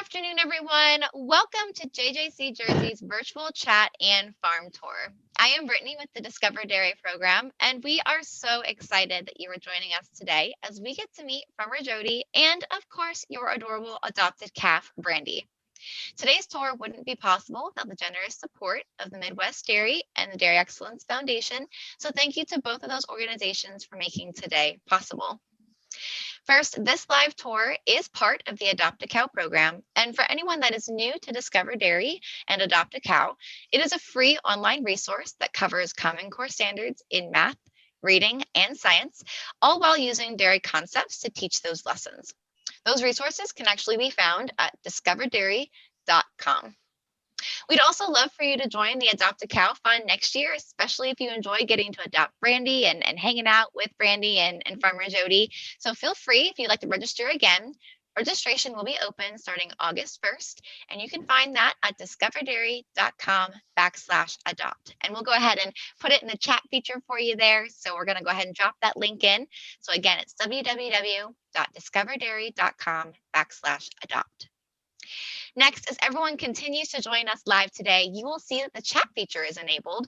afternoon, everyone. Welcome to JJC Jersey's virtual chat and farm tour. I am Brittany with the Discover Dairy program, and we are so excited that you are joining us today as we get to meet Farmer Jodi and, of course, your adorable adopted calf, Brandy. Today's tour wouldn't be possible without the generous support of the Midwest Dairy and the Dairy Excellence Foundation, so thank you to both of those organizations for making today possible. First, this live tour is part of the Adopt a Cow program. And for anyone that is new to Discover Dairy and Adopt a Cow, it is a free online resource that covers Common Core standards in math, reading, and science, all while using dairy concepts to teach those lessons. Those resources can actually be found at discoverdairy.com. We'd also love for you to join the Adopt a Cow Fund next year, especially if you enjoy getting to adopt Brandy and hanging out with Brandy and Farmer Jodi. So feel free if you'd like to register again. Registration will be open starting August 1st, and you can find that at discoverdairy.com/adopt. And we'll go ahead and put it in the chat feature for you there. So we're going to go ahead and drop that link in. So again, it's www.discoverdairy.com/adopt. Next, as everyone continues to join us live today, you will see that the chat feature is enabled.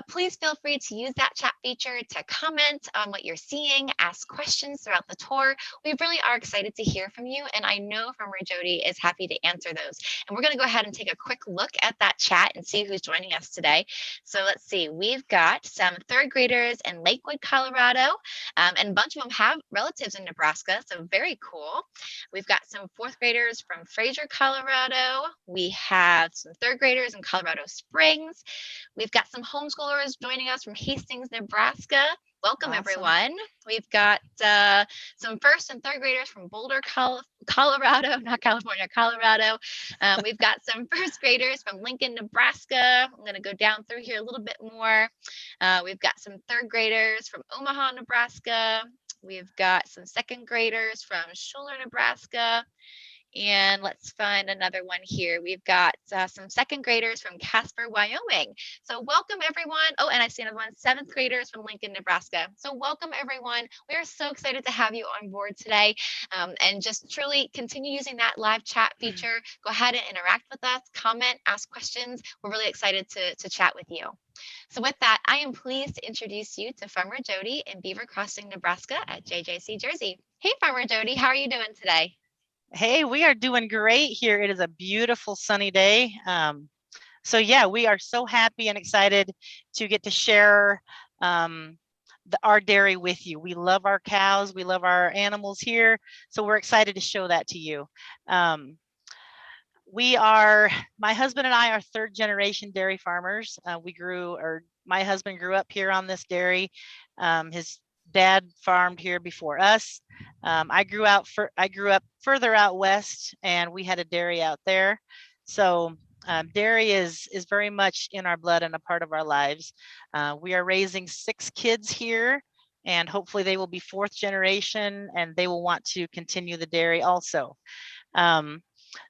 Please feel free to use that chat feature to comment on what you're seeing, ask questions throughout the tour. We really are excited to hear from you, and I know Farmer Jodi is happy to answer those. And we're going to go ahead and take a quick look at that chat and see who's joining us today. So let's see, we've got some third graders in Lakewood, Colorado, and a bunch of them have relatives in Nebraska, so very cool. We've got some fourth graders from Fraser, Colorado. We have some third graders in Colorado Springs. We've got some homeschoolers joining us from Hastings, Nebraska. Welcome, awesome, everyone. We've got some first and third graders from Boulder, Colorado, not California, Colorado. We've got some first graders from Lincoln, Nebraska. I'm going to go down through here a little bit more. We've got some third graders from Omaha, Nebraska. We've got some second graders from Schuler, Nebraska. And let's find another one here. We've got some second graders from Casper, Wyoming. So welcome, everyone. Oh, and I see another one, seventh graders from Lincoln, Nebraska. So welcome, everyone. We are so excited to have you on board today, and just truly continue using that live chat feature. Go ahead and interact with us, comment, ask questions. We're really excited to chat with you. So with that, I am pleased to introduce you to Farmer Jodi in Beaver Crossing, Nebraska at JJC Jersey. Hey, Farmer Jodi, how are you doing today? Hey, we are doing great here. It is a beautiful sunny day. So yeah, we are so happy and excited to get to share our dairy with you. We love our cows. We love our animals here. So we're excited to show that to you. My husband and I are third generation dairy farmers. My husband grew up here on this dairy. His dad farmed here before us. I grew up further out west, and we had a dairy out there. So dairy is very much in our blood and a part of our lives. We are raising 6 kids here, and hopefully they will be fourth generation, and they will want to continue the dairy also.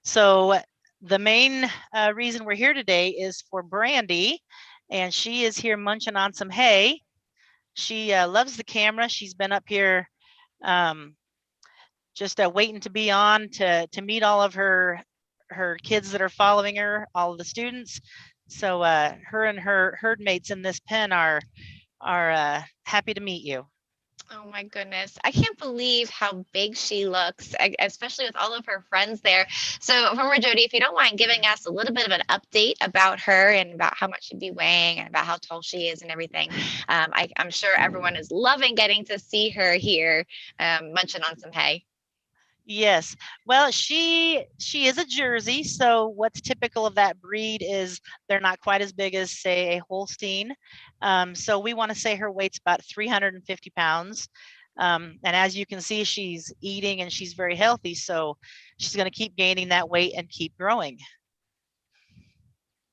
So the main reason we're here today is for Brandy, and she is here munching on some hay. She loves the camera. She's been up here just waiting to be on to meet all of her kids that are following her, all of the students. So her and her herd mates in this pen are happy to meet you. Oh my goodness. I can't believe how big she looks, especially with all of her friends there. So Farmer Jodi, if you don't mind giving us a little bit of an update about her and about how much she'd be weighing and about how tall she is and everything. I'm sure everyone is loving getting to see her here munching on some hay. Yes, well, she is a Jersey, so what's typical of that breed is they're not quite as big as, say, a Holstein. So we want to say her weight's about 350 pounds. And as you can see, she's eating and she's very healthy, so she's going to keep gaining that weight and keep growing.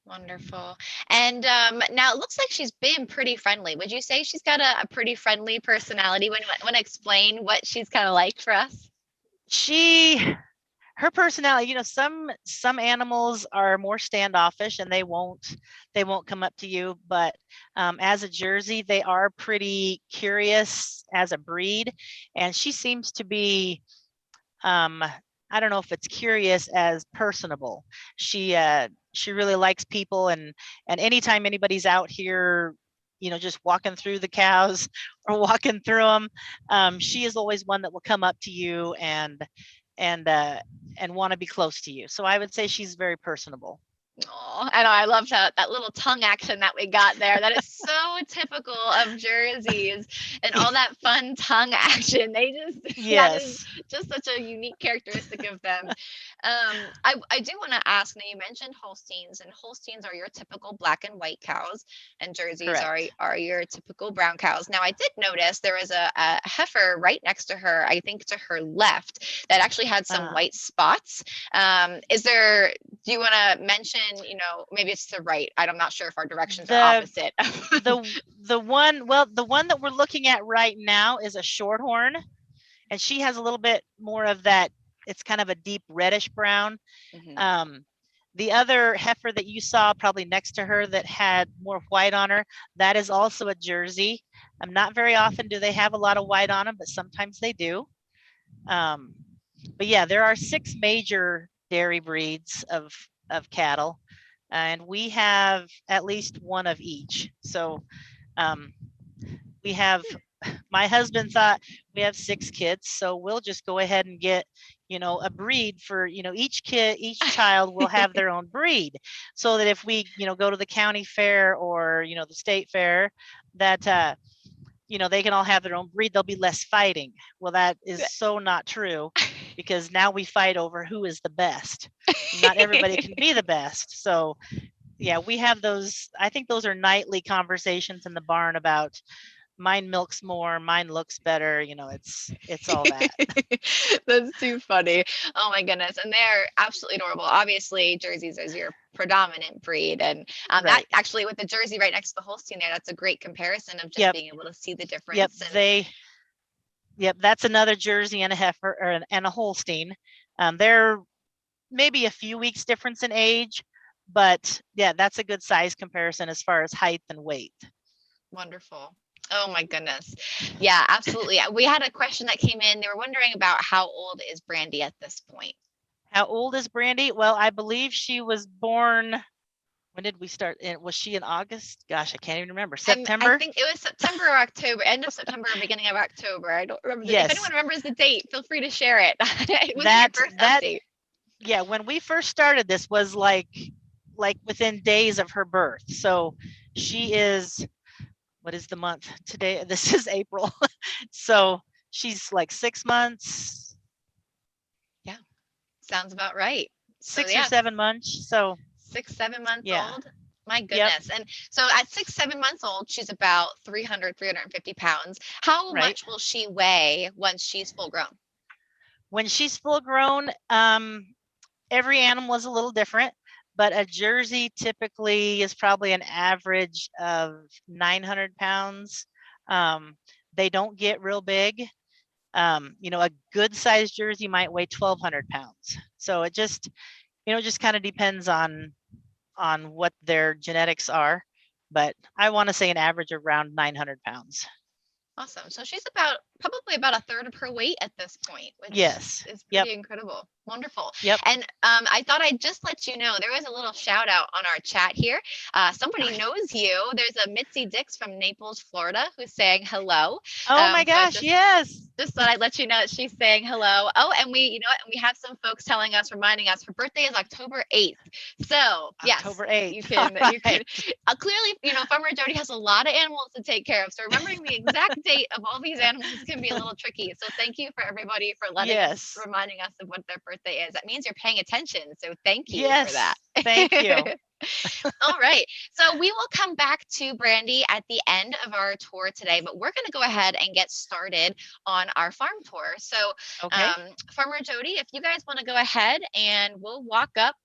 Wonderful. And now it looks like she's been pretty friendly. Would you say she's got a pretty friendly personality? Want to explain what she's kind of like for us? Her personality, some animals are more standoffish and they won't come up to you, but as a Jersey, they are pretty curious as a breed, and she seems to be I don't know if it's curious as personable. She really likes people, and anytime anybody's out here, just walking through the cows or walking through them, she is always one that will come up to you and uh, and want to be close to you. So I would say she's very personable. Oh, I know. I love that little tongue action that we got there. That is so typical of Jerseys and all that fun tongue action. They just that is Yes, just such a unique characteristic of them. I do want to ask. Now you mentioned Holsteins, and Holsteins are your typical black and white cows, and Jerseys are correct. are your typical brown cows. Now I did notice there was a heifer right next to her. I think to her left that actually had some Uh, white spots. Is there do you want to mention, maybe it's the right? I'm not sure if our directions are the opposite. the one that we're looking at right now is a shorthorn, and she has a little bit more of that. It's kind of a deep reddish brown. Mhm. Um, the other heifer that you saw probably next to her that had more white on her, that is also a Jersey. Not very often do they have a lot of white on them, but sometimes they do. Um, but yeah, there are 6 major dairy breeds of cattle, and we have at least one of each. So um, we have. My husband thought we have 6 kids, so we'll just go ahead and get, a breed for, each child will have their own breed, so that if we, go to the county fair or, the state fair, that they can all have their own breed. There'll be less fighting. Well, that is so not true, because now we fight over who is the best. Not everybody can be the best. So yeah, we have those. I think those are nightly conversations in the barn about mine milks more, mine looks better. It's all that. That's too funny. Oh my goodness. And they're absolutely adorable. Obviously, Jerseys is your predominant breed. And that Right. actually, with the Jersey right next to the Holstein there, that's a great comparison of just Yep. being able to see the Yep. difference. And Yep. That's another Jersey and a heifer and a Holstein. They're maybe a few weeks difference in age, but yeah, that's a good size comparison as far as height and weight. wonderful. Oh my goodness. Yeah, absolutely. We had a question that came in. They were wondering about how old is Brandy at this point? How old is Brandy? Well, I believe she was born. When did we start? Was she in August? Gosh, I can't even remember. I September? think it was September or October, end of September or beginning of October. I don't remember if anyone Yes. remembers the date, feel free to share it. It was your That first that update. yeah, when we first started this was like within days of her birth. So she is, what is the month today? This is April. So she's like 6 months, Yeah, sounds about right. So 6 or yeah, 7 months. So 6, 7 months yeah. old. My Yep. goodness. And so at 6, 7 months old, she's about 300, 350 pounds. How Right. much will she weigh once she's full grown? When she's full grown, every animal is a little different, but a Jersey typically is probably an average of 900 pounds. They don't get real big. A good sized Jersey might weigh 1,200 pounds. So it just kind of depends on what their genetics are. But I want to say an average around 900 pounds. Awesome. So she's probably about a third of her weight at this point, which Yes. is Yep. pretty incredible. Wonderful. Yep. And I thought I'd just let you know there was a little shout out on our chat here. Somebody Okay. knows you. There's a Mitzi Dix from Naples, Florida, who's saying hello. Oh my So I gosh. Yes. just thought I'd let you know that she's saying hello. Oh, and you know what? And we have some folks telling us, reminding us, her birthday is October 8th. So yes, October you 8th. All can right. clearly, Farmer Jodi has a lot of animals to take care of. So remembering the exact date of all these animals can be a little tricky. So thank you for everybody for Yes. reminding us of what their birthday is. That means you're paying attention. So thank you for that. Yes. Thank you. All right. So we will come back to Brandy at the end of our tour today, but we're going to go ahead and get started on our farm tour. So, Okay. Farmer Jodi, if you guys want to go ahead and we'll walk up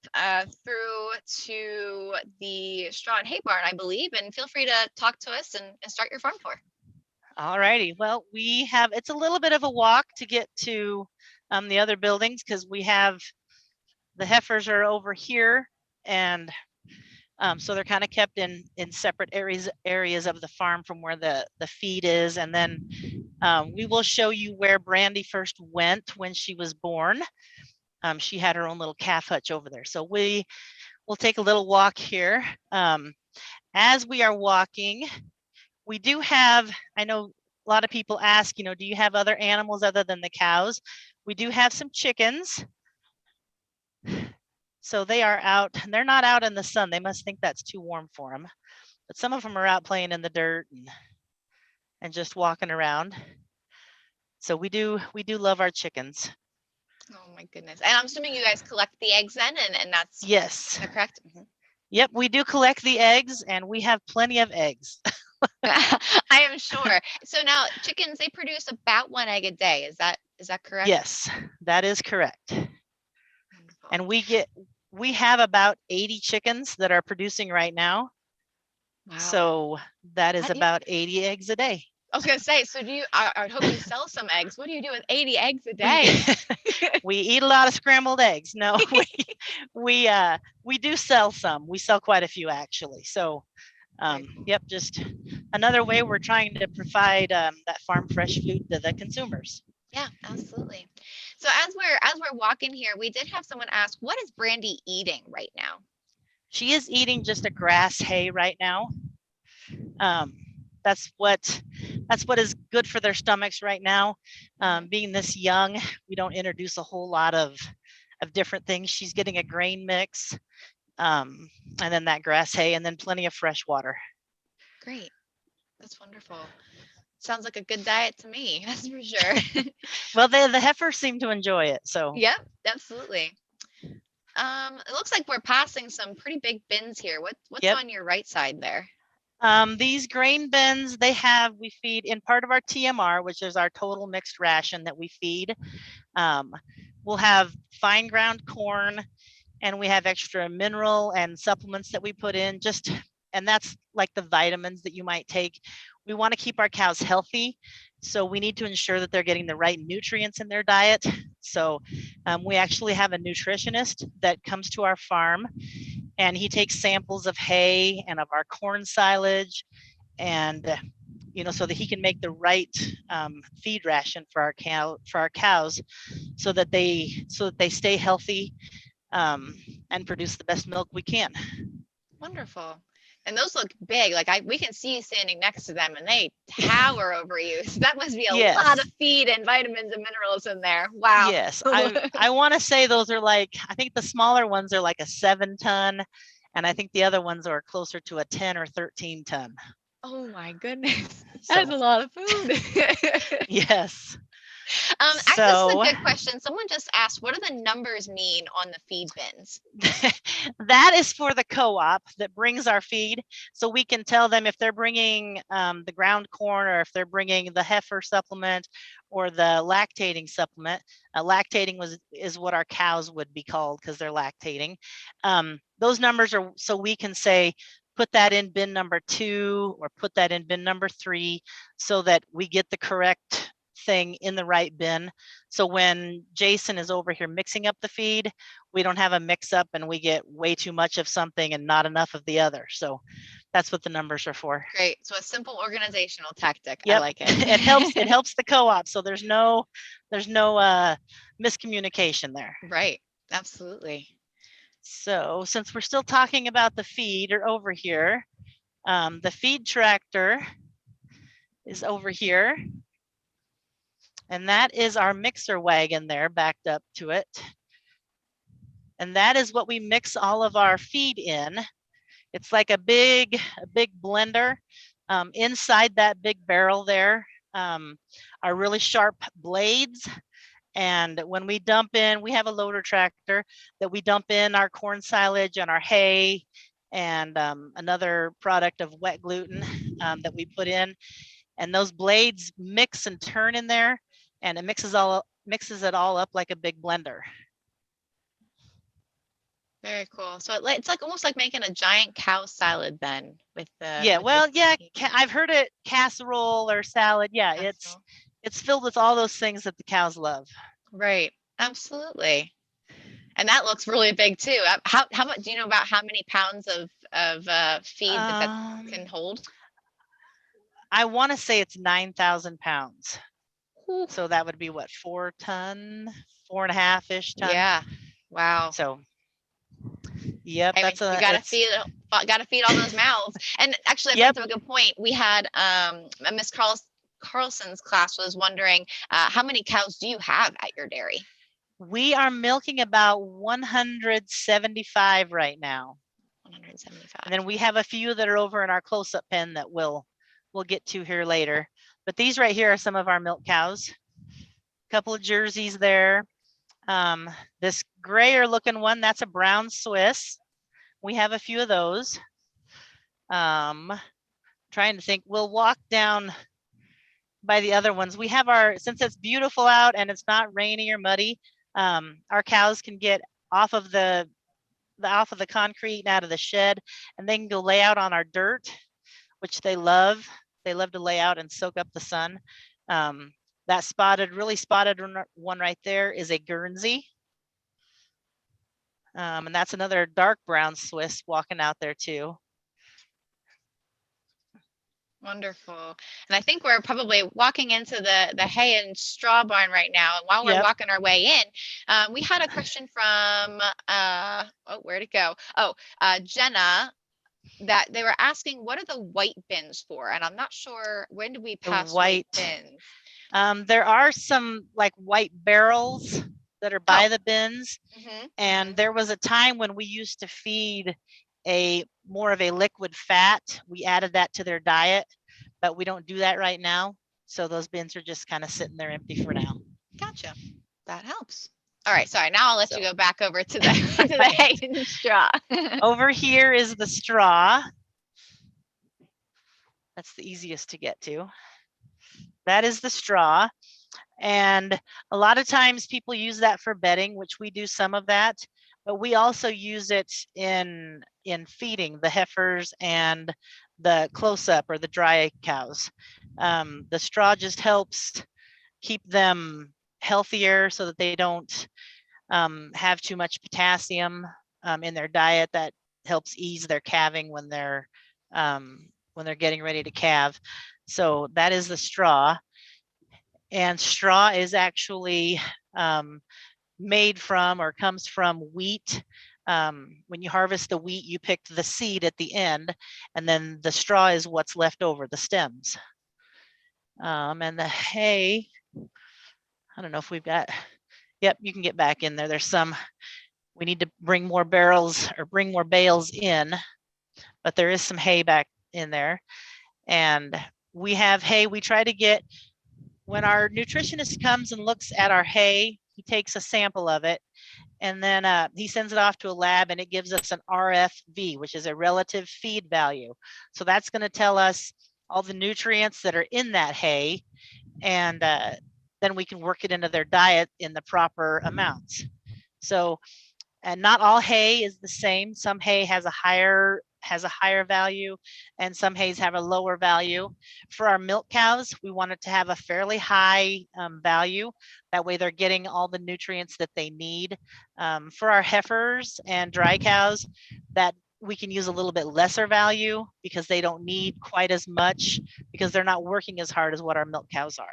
through to the straw and hay barn, I believe, and feel free to talk to us and start your farm tour. All righty. Well, it's a little bit of a walk to get to the other buildings, because we have the heifers are over here, and so they're kind of kept in separate areas of the farm from where the feed is. And then we will show you where Brandy first went when she was born. She had her own little calf hutch over there. So we will take a little walk here. As we are walking, we do have, I know a lot of people ask, do you have other animals other than the cows? We do have some chickens. So they are out, and they're not out in the sun. They must think that's too warm for them. But some of them are out playing in the dirt and just walking around. So we do love our chickens. Oh my goodness. And I'm assuming you guys collect the eggs then, and that's Yes. correct? Mm-hmm. Yep, we do collect the eggs, and we have plenty of eggs. I am sure. So now chickens, they produce about 1 egg a day. Is that correct? Yes, that is correct. Wonderful. And we have about 80 chickens that are producing right now. Wow. So that is about 80 eggs a day. I was gonna say, so I hope you sell some eggs. What do you do with 80 eggs a day? We eat a lot of scrambled eggs. No, we do sell some. We sell quite a few actually. So yep, just another way we're trying to provide that farm fresh food to the consumers. Yeah, absolutely. So as we're walking here, we did have someone ask, what is Brandy eating right now? She is eating just a grass hay right now. That's what is good for their stomachs right now. Being this young, we don't introduce a whole lot of different things. She's getting a grain mix, and then that grass hay, and then plenty of fresh water. Great. That's wonderful. Sounds like a good diet to me, that's for sure. Well, the heifers seem to enjoy it. So yep, absolutely. It looks like we're passing some pretty big bins here. What's on your right side there? These grain bins, we feed in part of our TMR, which is our total mixed ration that we feed. We'll have fine ground corn, and we have extra mineral and supplements that we put in, and that's like the vitamins that you might take. We want to keep our cows healthy, so we need to ensure that they're getting the right nutrients in their diet. So we actually have a nutritionist that comes to our farm, and he takes samples of hay and of our corn silage, and so that he can make the right feed ration for our cows, so that they stay healthy and produce the best milk we can. Wonderful. And those look big. Like we can see you standing next to them, and they tower over you. So that must be a lot of feed and vitamins and minerals in there. Wow. Yes, I want to say those are I think the smaller ones are like a 7-ton, and I think the other ones are closer to a 10 or 13 ton. Oh my goodness, that's a lot of food. Yes. Actually, this is a good question. Someone just asked, what do the numbers mean on the feed bins? That is for the co-op that brings our feed. So we can tell them if they're bringing the ground corn, or if they're bringing the heifer supplement or the lactating supplement. Lactating is what our cows would be called, because they're lactating. Those numbers are so we can say, put that in bin number 2 or put that in bin number 3, so that we get the correct thing in the right bin. So when Jason is over here mixing up the feed, we don't have a mix up and we get way too much of something and not enough of the other. So that's what the numbers are for. Great. So a simple organizational tactic. Yep. I like it. It helps the co-op, so there's no miscommunication there. Right. Absolutely. So since we're still talking about the feed, or over here, the feed tractor is over here. And that is our mixer wagon there, backed up to it. And that is what we mix all of our feed in. It's like a big blender. Inside that big barrel there are really sharp blades. And when we dump in, we have a loader tractor that we dump in our corn silage and our hay and another product of wet gluten that we put in. And those blades mix and turn in there, and it mixes it all up like a big blender. Very cool. So it's like almost like making a giant cow salad then with the. Yeah, I've heard it casserole or salad. Yeah, casserole. It's filled with all those things that the cows love. Right. Absolutely. And that looks really big too. How much do you know about how many pounds of feed that can hold? I want to say it's 9,000 pounds. So that would be what, 4 ton, 4.5-ish ton. Yeah. Wow. So, yep, I mean, that's you a, gotta it's, feed all those mouths. And actually, that yep, brings up a good point. We had Miss Carlson's class was wondering how many cows do you have at your dairy? we are milking about 175 right now. 175. And then we have a few that are over in our close-up pen that we'll get to here later. But these right here are some of our milk cows. A couple of jerseys there. This grayer looking one, that's a brown Swiss. We have a few of those. Trying to think, we'll walk down by the other ones. We have our, since it's beautiful out and it's not rainy or muddy, our cows can get off of the concrete and out of the shed, and they can go lay out on our dirt, which they love. They love to lay out and soak up the sun. That really spotted one right there is a Guernsey. And that's another dark brown Swiss walking out there too. Wonderful. And I think we're probably walking into the hay and straw barn right now. And while we're walking our way in, we had a question from, where'd it go? Jenna, that they were asking, what are the white bins for? And I'm not sure, when do we pass white bins? There are some like white barrels that are by the bins. And there was a time when we used to feed more of a liquid fat. We added that to their diet, but we don't do that right now. So those bins are just kind of sitting there empty for now. Gotcha. That helps. All right, sorry. Now I'll let you go back over to the to the hay and straw. Over here is the straw. That's the easiest to get to. That is the straw. And a lot of times people use that for bedding, which we do some of that, but we also use it in feeding the heifers and the close-up or the dry cows. The straw just helps keep them healthier so that they don't have too much potassium in their diet. That helps ease their calving when they're getting ready to calve. So that is the straw. And straw is actually made from or comes from wheat. When you harvest the wheat, you pick the seed at the end, and then the straw is what's left over, the stems. And the hay, I don't know if we've got, yep, you can get back in there. There's some, we need to bring more barrels or bring more bales in, but there is some hay back in there. And we have hay, we try to get, when our nutritionist comes and looks at our hay, he takes a sample of it, and then he sends it off to a lab, and it gives us an RFV, which is a relative feed value. So that's going to tell us all the nutrients that are in that hay, and then we can work it into their diet in the proper amounts. So, and not all hay is the same. Some hay has a higher value, and some hays have a lower value. For our milk cows, we want it to have a fairly high value. That way they're getting all the nutrients that they need. For our heifers and dry cows, that we can use a little bit lesser value because they don't need quite as much, because they're not working as hard as what our milk cows are.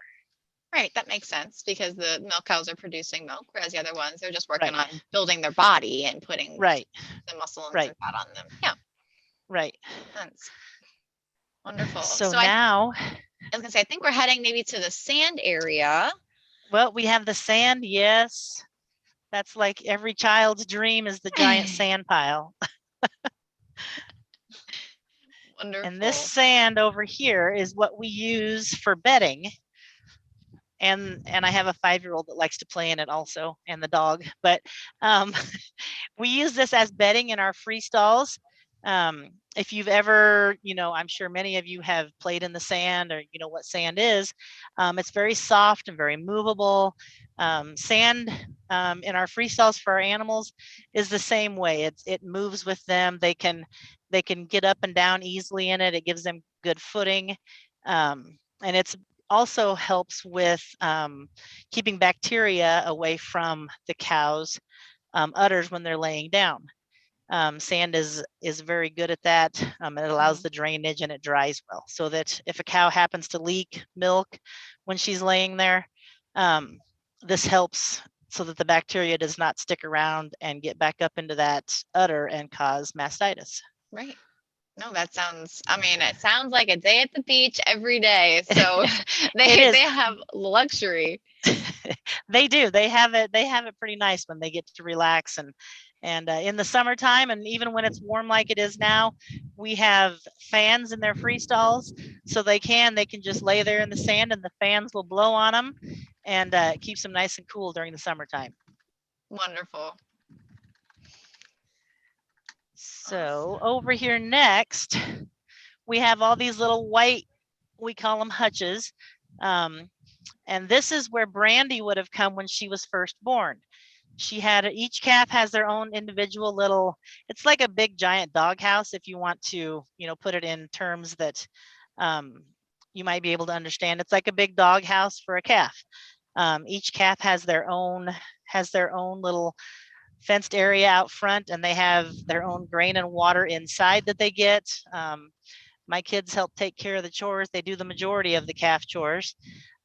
Right, that makes sense, because the milk cows are producing milk, whereas the other ones, they're just working on building their body and putting the muscle and fat on them. Yeah. Right. That's wonderful. So now, I was gonna say, I think we're heading maybe to the sand area. Well, we have the sand, yes. That's like every child's dream, is the giant sand pile. Wonderful. And this sand over here is what we use for bedding. And I have a 5-year-old that likes to play in it also, and the dog. But we use this as bedding in our free stalls. If you've ever, I'm sure many of you have played in the sand, or you know what sand is. It's very soft and very movable. Sand in our free stalls for our animals is the same way. It moves with them. They can get up and down easily in it. It gives them good footing, and it's also helps with keeping bacteria away from the cows' udders when they're laying down. Sand is very good at that. It allows the drainage, and it dries well, so that if a cow happens to leak milk when she's laying there, this helps so that the bacteria does not stick around and get back up into that udder and cause mastitis. Right. No, that sounds, I mean, it sounds like a day at the beach every day. So It they is. have luxury. They do. They have it pretty nice when they get to relax, and in the summertime, and even when it's warm like it is now, we have fans in their free stalls, so they can just lay there in the sand, and the fans will blow on them, and it keeps them nice and cool during the summertime. Wonderful. So over here next, we have all these little white, we call them hutches. And this is where Brandy would have come when she was first born. She had, each calf has their own individual little, it's like a big giant doghouse, if you want to, put it in terms that you might be able to understand. It's like a big doghouse for a calf. Each calf has their own little fenced area out front, and they have their own grain and water inside that they get. My kids help take care of the chores. They do the majority of the calf chores.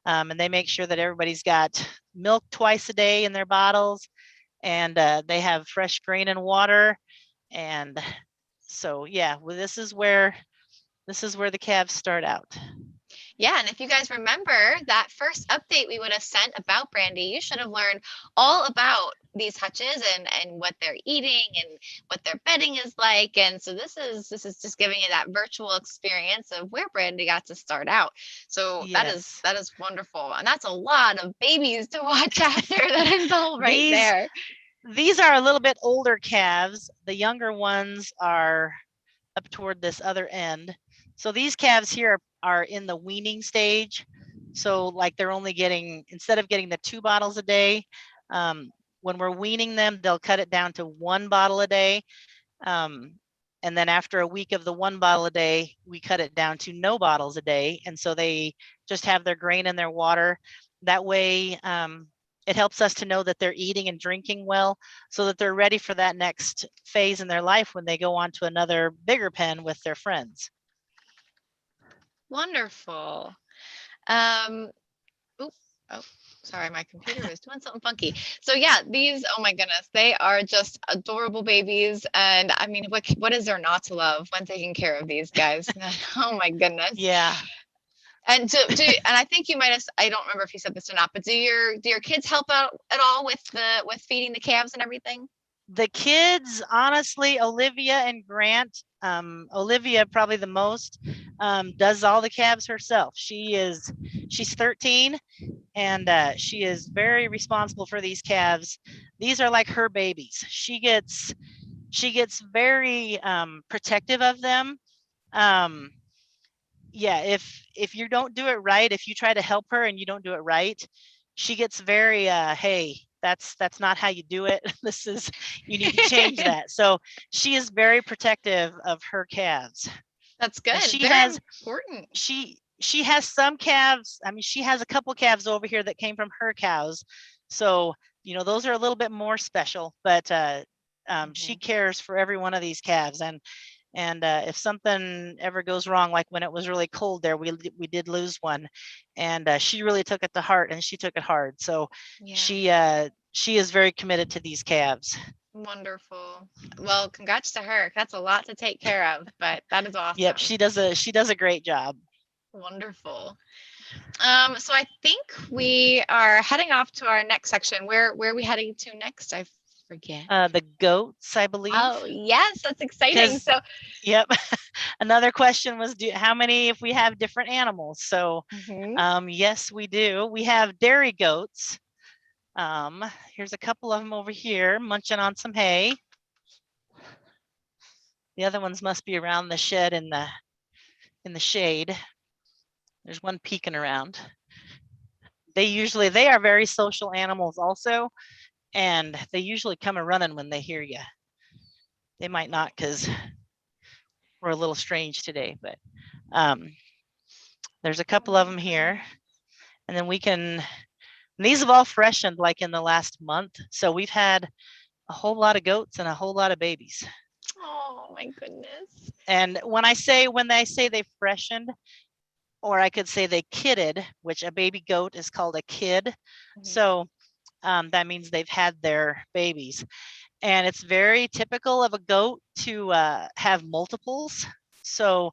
And they make sure that everybody's got milk twice a day in their bottles, and they have fresh grain and water. And so, yeah, well, this is where the calves start out. Yeah, and if you guys remember that first update we would have sent about Brandy, you should have learned all about these hutches and what they're eating and what their bedding is like. And so this is just giving you that virtual experience of where Brandy got to start out. So Yes. that is wonderful. And that's a lot of babies to watch after. That is all right there. These are a little bit older calves. The younger ones are up toward this other end. So these calves here are in the weaning stage. So like they're only getting, instead of getting the 2 bottles a day, when we're weaning them, they'll cut it down to 1 bottle a day. And then after a week of the 1 bottle a day, we cut it down to no bottles a day. And so they just have their grain and their water. That way, it helps us to know that they're eating and drinking well, so that they're ready for that next phase in their life when they go on to another bigger pen with their friends. Wonderful. Oh, sorry, my computer was doing something funky. So yeah, these, oh my goodness, they are just adorable babies. And I mean, what is there not to love when taking care of these guys? Oh my goodness. Yeah. And and I think you might have, I don't remember if you said this or not, but do your kids help out at all with feeding the calves and everything? The kids, honestly, Olivia and Grant, Olivia probably the most, does all the calves herself. She's 13, and she is very responsible for these calves. These are like her babies. She gets very protective of them. Yeah, if you don't do it right, if you try to help her and you don't do it right, she gets very hey, that's not how you do it. You need to change that. So she is very protective of her calves. That's good. And she very has important. She has some calves. I mean, she has a couple calves over here that came from her cows. So, those are a little bit more special, but she cares for every one of these calves. And if something ever goes wrong, like when it was really cold there, we did lose one, and she really took it to heart, and she took it hard. So yeah. She is very committed to these calves. Wonderful. Well, congrats to her. That's a lot to take care of, but that is awesome. Yep, she does a great job. Wonderful. So I think we are heading off to our next section. Where are we heading to next? I forget. The goats, I believe. Oh, yes, that's exciting. So, yep. Another question was, how many if we have different animals? So, yes, we do. We have dairy goats. Here's a couple of them over here munching on some hay. The other ones must be around the shed in the shade. There's one peeking around. They are very social animals also, and they usually come a running when they hear you. They might not, because we're a little strange today, but there's a couple of them here. And then these have all freshened like in the last month. So we've had a whole lot of goats and a whole lot of babies. Oh my goodness. And when they say they freshened, or I could say they kidded, which a baby goat is called a kid. So that means they've had their babies. And it's very typical of a goat to have multiples. So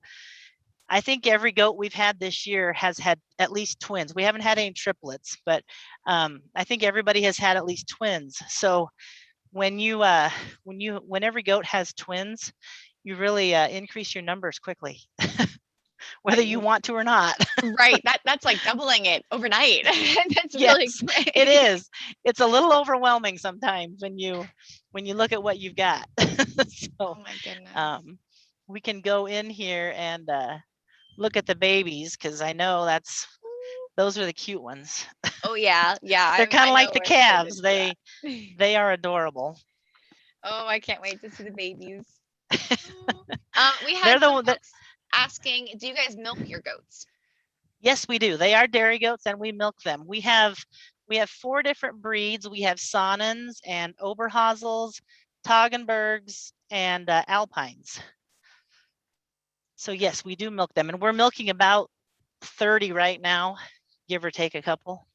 I think every goat we've had this year has had at least twins. We haven't had any triplets, but I think everybody has had at least twins. So when when every goat has twins, you really increase your numbers quickly, whether you want to or not. Right. That's like doubling it overnight. That's really Yes, great. it is. It's a little overwhelming sometimes when you look at what you've got. So Oh my goodness. we can go in here and look at the babies, because I know those are the cute ones. Oh yeah, yeah. They're kind I of know like the we're excited calves. for They that. they are adorable. Oh, I can't wait to see the babies. We They're had the some one that, folks asking, do you guys milk your goats? yes, we do. They are dairy goats, and we milk them. We have 4 different breeds. We have Sonnens and Oberhasels, Toggenburgs, and Alpines. So yes, we do milk them, and we're milking about 30 right now, give or take a couple.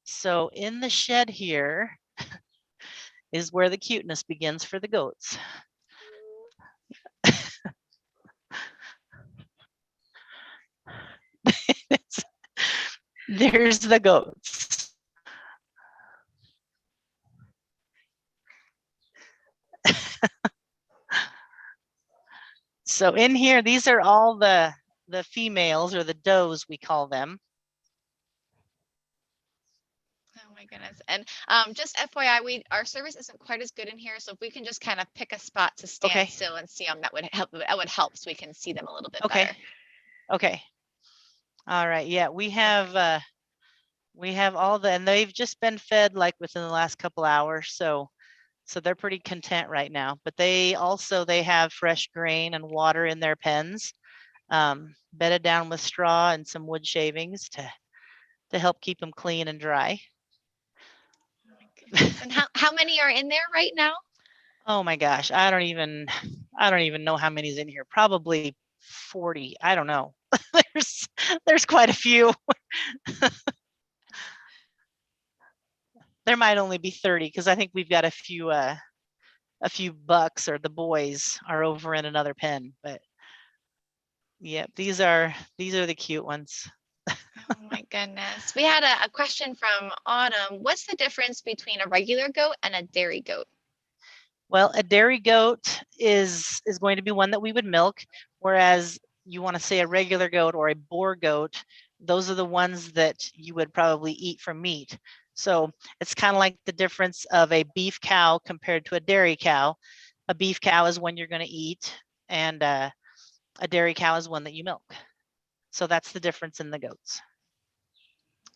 So in the shed here is where the cuteness begins for the goats. There's the goats. So in here, these are all the females, or the does, we call them. Oh my goodness. And just FYI, our service isn't quite as good in here, so if we can just kind of pick a spot to stand Okay. still and see them, that would help so we can see them a little bit Okay. better. Okay. All right. Yeah, we have all and they've just been fed like within the last couple hours, so they're pretty content right now. But they have fresh grain and water in their pens, bedded down with straw and some wood shavings to help keep them clean and dry. Oh my goodness. And how many are in there right now? Oh my gosh, I don't even know how many's in here. Probably 40. I don't know. there's quite a few. There might only be 30, because I think we've got a few bucks, or the boys are over in another pen. But yeah, these are the cute ones. Oh my goodness. We had a question from Autumn. What's the difference between a regular goat and a dairy goat? Well, a dairy goat is going to be one that we would milk, whereas you want to say a regular goat or a boar goat, those are the ones that you would probably eat for meat. So it's kind of like the difference of a beef cow compared to a dairy cow. A beef cow is one you're going to eat, and a dairy cow is one that you milk. So that's the difference in the goats.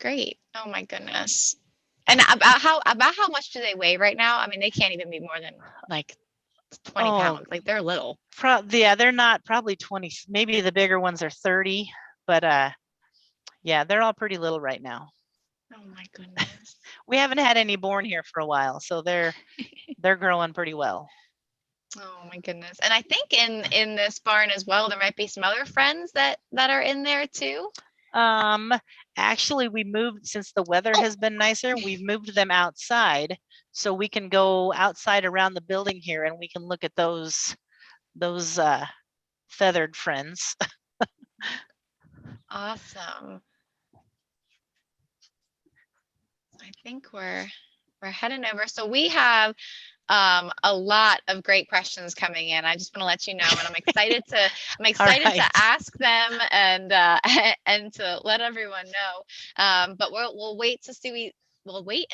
Great. Oh my goodness. And about how much do they weigh right now? I mean, they can't even be more than like 20 pounds. Like they're little. Yeah, they're not, probably 20. Maybe the bigger ones are 30, but yeah, they're all pretty little right now. Oh my goodness. We haven't had any born here for a while, so they're growing pretty well. Oh my goodness. And I think in this barn as well, there might be some other friends that are in there too. Actually, we moved, since the weather has been nicer, we've moved them outside, so we can go outside around the building here and we can look at those feathered friends. Awesome. I think we're heading over. So we have a lot of great questions coming in. I just want to let you know, and I'm excited to ask them and and to let everyone know. But we'll wait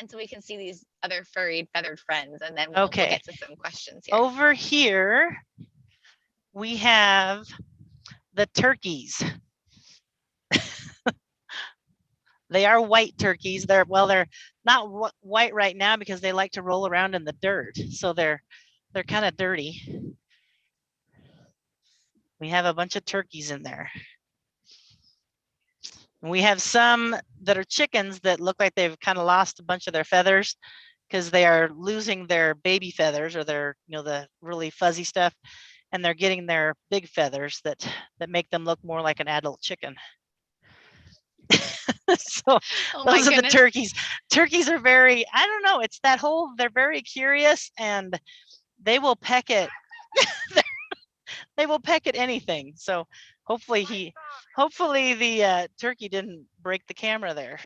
until we can see these other furry feathered friends, and then we'll get to some questions here. Over here, we have the turkeys. They are white turkeys. They're not white right now because they like to roll around in the dirt. So they're kind of dirty. We have a bunch of turkeys in there. And we have some that are chickens that look like they've kind of lost a bunch of their feathers, because they are losing their baby feathers, or their, the really fuzzy stuff, and they're getting their big feathers that make them look more like an adult chicken. So Oh my those are the goodness. turkeys. Turkeys are very, I don't know, it's that whole, they're very curious and they will peck at they will peck at anything. So hopefully the turkey didn't break the camera there.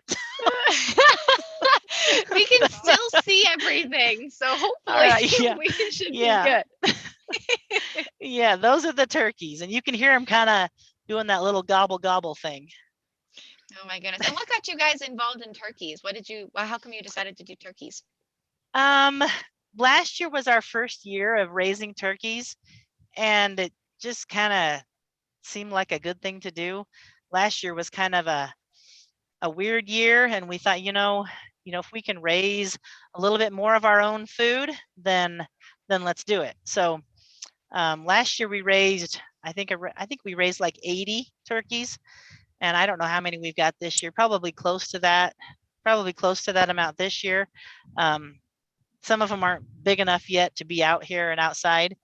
We can still see everything, so All hopefully right, yeah, we should be yeah, good. yeah. Those are the turkeys, and you can hear them kind of doing that little gobble gobble thing. Oh my goodness. And what got you guys involved in turkeys? How come you decided to do turkeys? Um, Last year was our first year of raising turkeys, and it just kind of seemed like a good thing to do. Last year was kind of a weird year, and we thought, if we can raise a little bit more of our own food, then let's do it. So last year we raised, I think we raised like 80 turkeys, and I don't know how many we've got this year. Probably close to that amount this year. Some of them aren't big enough yet to be out here and outside.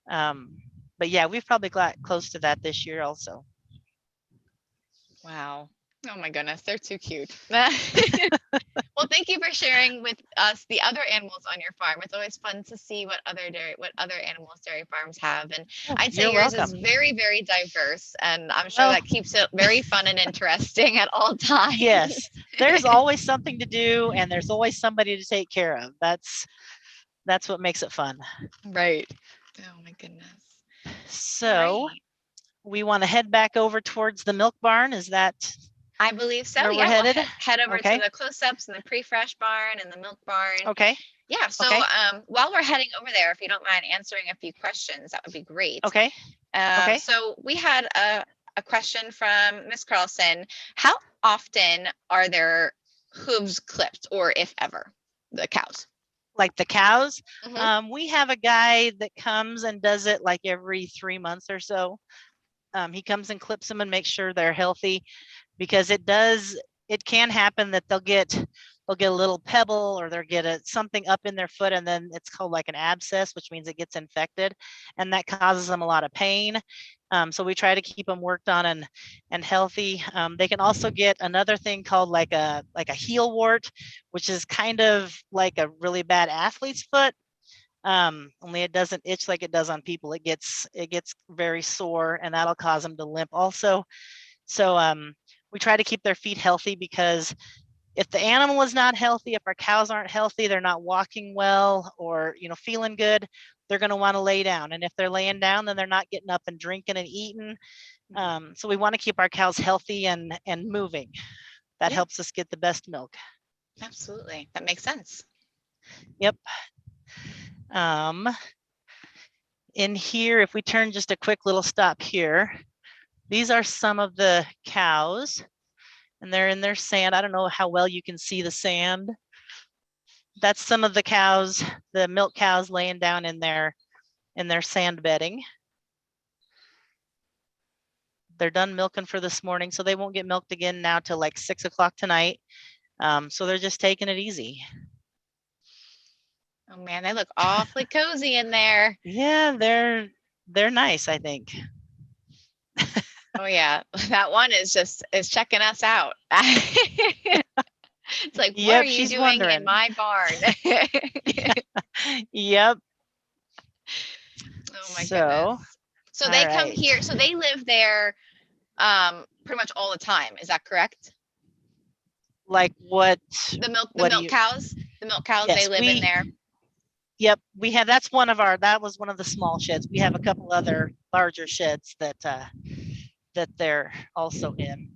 But yeah, we've probably got close to that this year also. Wow. Oh my goodness, they're too cute. Well, thank you for sharing with us the other animals on your farm. It's always fun to see what other animals dairy farms have. And I'd say You're yours welcome. is very, very diverse. And I'm sure Well, that keeps it very fun and interesting at all times. yes, there's always something to do and there's always somebody to take care of. That's what makes it fun. Right. Oh my goodness. So Right. we want to head back over towards the milk barn. Is that I believe so. where Yeah, we're headed? we'll head over Okay. to the close-ups and the pre-fresh barn and the milk barn. Okay. Yeah. So okay. While we're heading over there, if you don't mind answering a few questions, that would be great. Okay. Okay. So we had a question from Miss Carlson. How often are their hooves clipped, or if ever, the cows? Like the cows? Mhm. We have a guy that comes and does it like every 3 months or so. He comes and clips them and makes sure they're healthy, because it can happen that they'll get a little pebble, or they'll get something up in their foot, and then it's called like an abscess, which means it gets infected, and that causes them a lot of pain. So we try to keep them worked on and healthy. They can also get another thing called like a heel wart, which is kind of like a really bad athlete's foot. Only it doesn't itch like it does on people. It gets very sore, and that'll cause them to limp also. So we try to keep their feet healthy, because if the animal is not healthy, if our cows aren't healthy, they're not walking well or feeling good, they're going to want to lay down. And if they're laying down, then they're not getting up and drinking and eating. So we want to keep our cows healthy and moving. That helps us get the best milk. Absolutely, that makes sense. Yep. In here, if we turn just a quick little stop here, these are some of the cows, and they're in their sand. I don't know how well you can see the sand. That's some of the cows, the milk cows, laying down in their sand bedding. They're done milking for this morning, so they won't get milked again now till like 6 o'clock tonight. So they're just taking it easy. Oh man, they look awfully cozy in there. Yeah, they're nice, I think. Oh yeah, that one is checking us out. It's like, what are you she's doing wondering. in my barn? Yep. Oh my goodness. So they come here, so they live there pretty much all the time. Is that correct? Like what? The milk cows? The milk cows, Yes, they live in there. Yep, that was one of the small sheds. We have a couple other larger sheds that they're also in.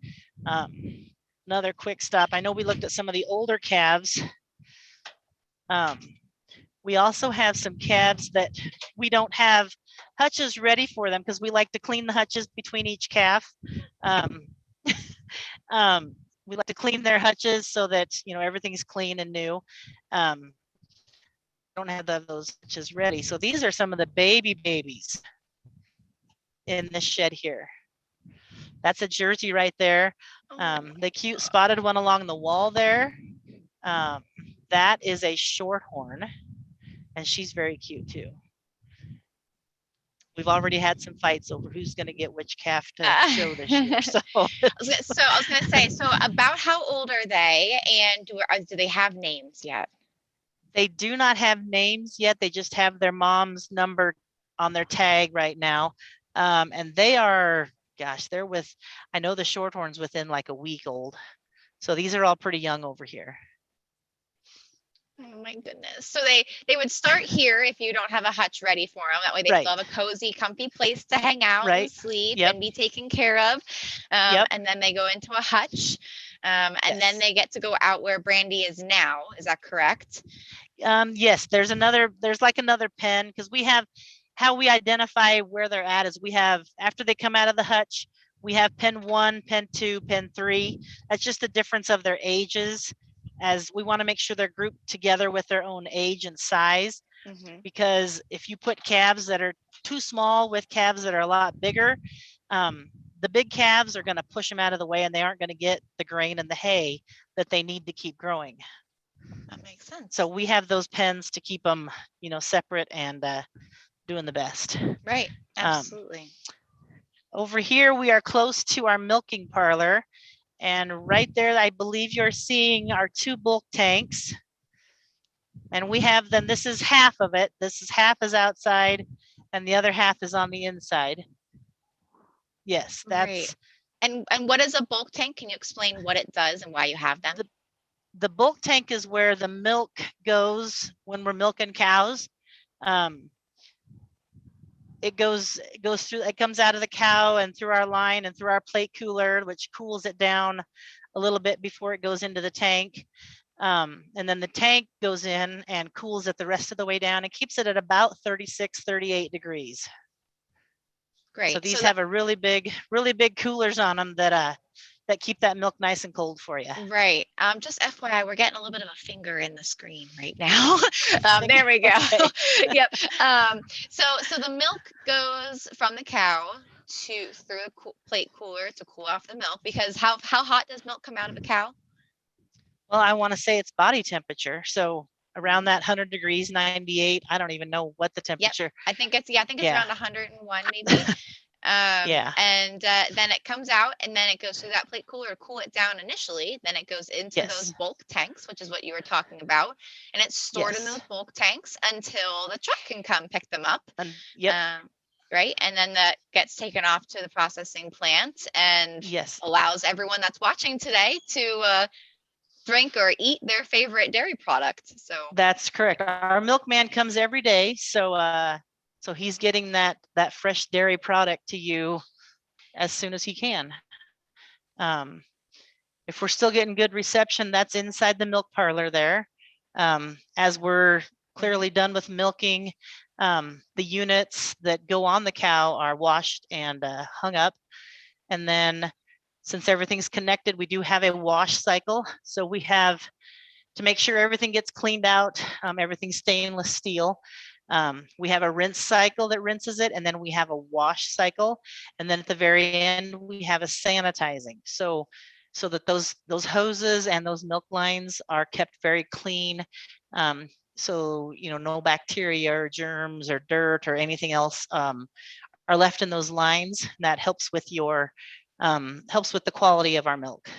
Another quick stop. I know we looked at some of the older calves. We also have some calves that we don't have hutches ready for them, because we like to clean the hutches between each calf. We like to clean their hutches so that everything's clean and new. Don't have those hutches ready. So these are some of the babies in this shed here. That's a Jersey right there. The cute spotted one along the wall there. That is a Shorthorn, and she's very cute too. we've already had some fights over who's going to get which calf to show this year. So I was gonna say, so about how old are they, and do they have names yet? they do not have names yet. They just have their mom's number on their tag right now. And they are, gosh, they're with, I know the Shorthorn's within like a week old. So these are all pretty young over here. Oh my goodness. So they would start here if you don't have a hutch ready for them. That way they still have a cozy, comfy place to hang out and sleep and be taken care of. And then they go into a hutch. And then they get to go out where Brandy is now. Is that correct? Yes, there's like another pen, because we have, how we identify where they're at is we have, after they come out of the hutch, we have pen 1, pen 2, pen 3. That's just the difference of their ages, as we want to make sure they're grouped together with their own age and size. Because if you put calves that are too small with calves that are a lot bigger, the big calves are going to push them out of the way, and they aren't going to get the grain and the hay that they need to keep growing. That makes sense. So we have those pens to keep them, separate and doing the best. Right. Absolutely. Over here, we are close to our milking parlor. And right there, I believe you're seeing our 2 bulk tanks. And we have them, this is half of it. This is half is outside and the other half is on the inside. Yes, that's. Great. And what is a bulk tank? Can you explain what it does and why you have them? The bulk tank is where the milk goes when we're milking cows. It goes through, it comes out of the cow and through our line and through our plate cooler, which cools it down a little bit before it goes into the tank. And then the tank goes in and cools it the rest of the way down and keeps it at about 36, 38 degrees. Great. So these have a really big coolers on them that keep that milk nice and cold for you. Right. Just FYI, we're getting a little bit of a finger in the screen right now. There we go. Okay. Yep. So the milk goes from the cow through the plate cooler to cool off the milk, because how hot does milk come out of a cow? Well, I want to say it's body temperature. So around that 100 degrees, 98. I don't even know what the temperature. Yep. I think it's around 101 maybe. And then it comes out, and then it goes through that plate cooler to cool it down initially. Then it goes into those bulk tanks, which is what you were talking about, and it's stored in those bulk tanks until the truck can come pick them up. Right, and then that gets taken off to the processing plant and allows everyone that's watching today to drink or eat their favorite dairy product. So that's correct. Our milkman comes every day, so he's getting that fresh dairy product to you as soon as he can. If we're still getting good reception, that's inside the milk parlor there. As we're clearly done with milking, the units that go on the cow are washed and hung up. And then since everything's connected, we do have a wash cycle. So we have to make sure everything gets cleaned out, everything's stainless steel. We have a rinse cycle that rinses it, and then we have a wash cycle. And then at the very end, we have a sanitizing. So that those hoses and those milk lines are kept very clean. So, no bacteria or germs or dirt or anything else are left in those lines. That helps with the quality of our milk.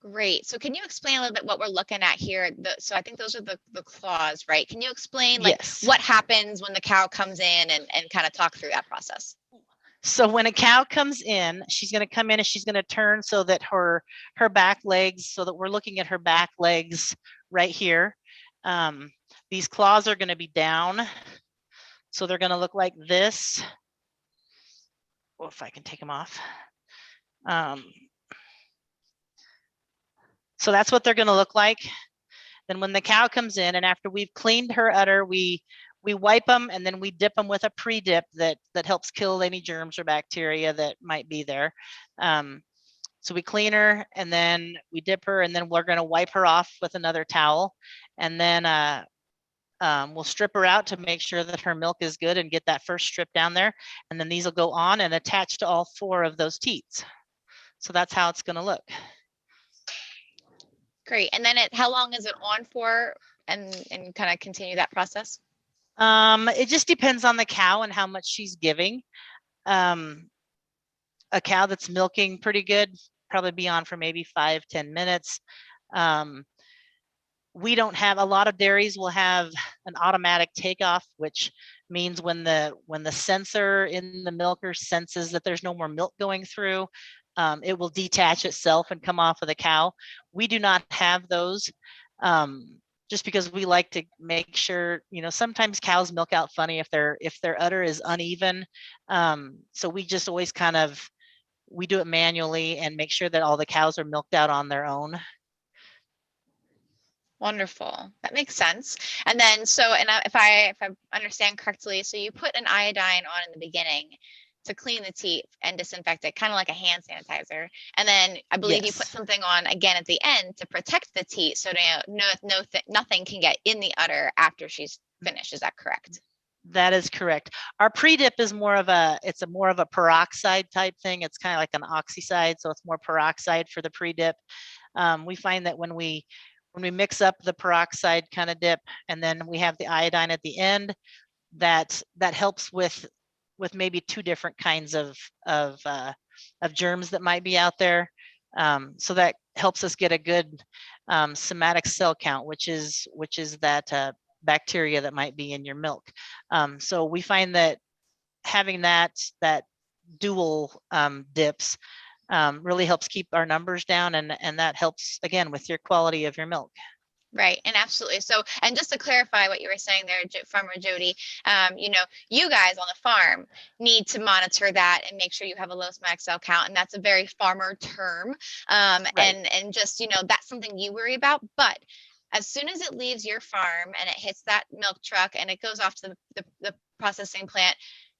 Great. So can you explain a little bit what we're looking at here? So I think those are the claws, right? Can you explain what happens when the cow comes in and kind of talk through that process? So when a cow comes in, she's going to come in and she's going to turn so that her back legs, so that we're looking at her back legs right here. These claws are going to be down. So they're going to look like this. Well, if I can take them off. So that's what they're going to look like. Then when the cow comes in, and after we've cleaned her udder, we wipe them, and then we dip them with a pre-dip that helps kill any germs or bacteria that might be there. So we clean her, and then we dip her, and then we're going to wipe her off with another towel. And then we'll strip her out to make sure that her milk is good and get that first strip down there. And then these will go on and attach to all 4 of those teats. So that's how it's going to look. Great. And then how long is it on for, and kind of continue that process? It just depends on the cow and how much she's giving. Um, a cow that's milking pretty good, probably be on for maybe 5-10 minutes. Um, we don't have, a lot of dairies will have an automatic takeoff, which means when the sensor in the milker senses that there's no more milk going through, it will detach itself and come off of the cow. We do not have those. Just because we like to make sure, sometimes cows milk out funny if their udder is uneven. So we just always we do it manually and make sure that all the cows are milked out on their own. Wonderful. That makes sense. And then, if I understand correctly, so you put an iodine on in the beginning to clean the teeth and disinfect it, kind of like a hand sanitizer. And then I believe you put Yes. something on again at the end to protect the teeth, so nothing can get in the udder after she's finished. Is that correct? That is correct. Our pre-dip is more of a peroxide type thing. It's kind of like an oxyside, so it's more peroxide for the pre-dip. We find that when we mix up the peroxide kind of dip and then we have the iodine at the end, that helps with maybe two different kinds of germs that might be out there. So that helps us get a good somatic cell count, which is that bacteria that might be in your milk. So we find that having that dual dips really helps keep our numbers down, and that helps again with your quality of your milk. Right, and absolutely. So, and just to clarify what you were saying there, Farmer Jodi, you guys on the farm need to monitor that and make sure you have a low somatic cell count, and that's a very farmer term. Right. And just that's something you worry about. But as soon as it leaves your farm and it hits that milk truck and it goes off to the processing plant,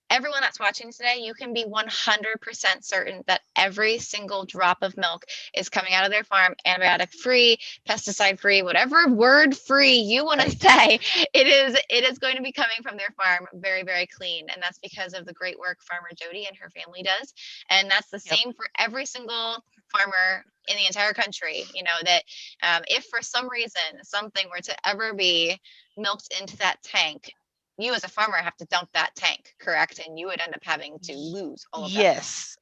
everyone that's watching today, you can be 100% certain that every single drop of milk is coming out of their farm antibiotic free, pesticide free, whatever word free you want to Right. say. It is going to be coming from their farm very, very clean, and that's because of the great work Farmer Jodi and her family does. And that's the Yep. same for every single farmer in the entire country. That if for some reason something were to ever be milked into that tank, you as a farmer have to dump that tank, correct? And you would end up having to lose all of that milk. Yes.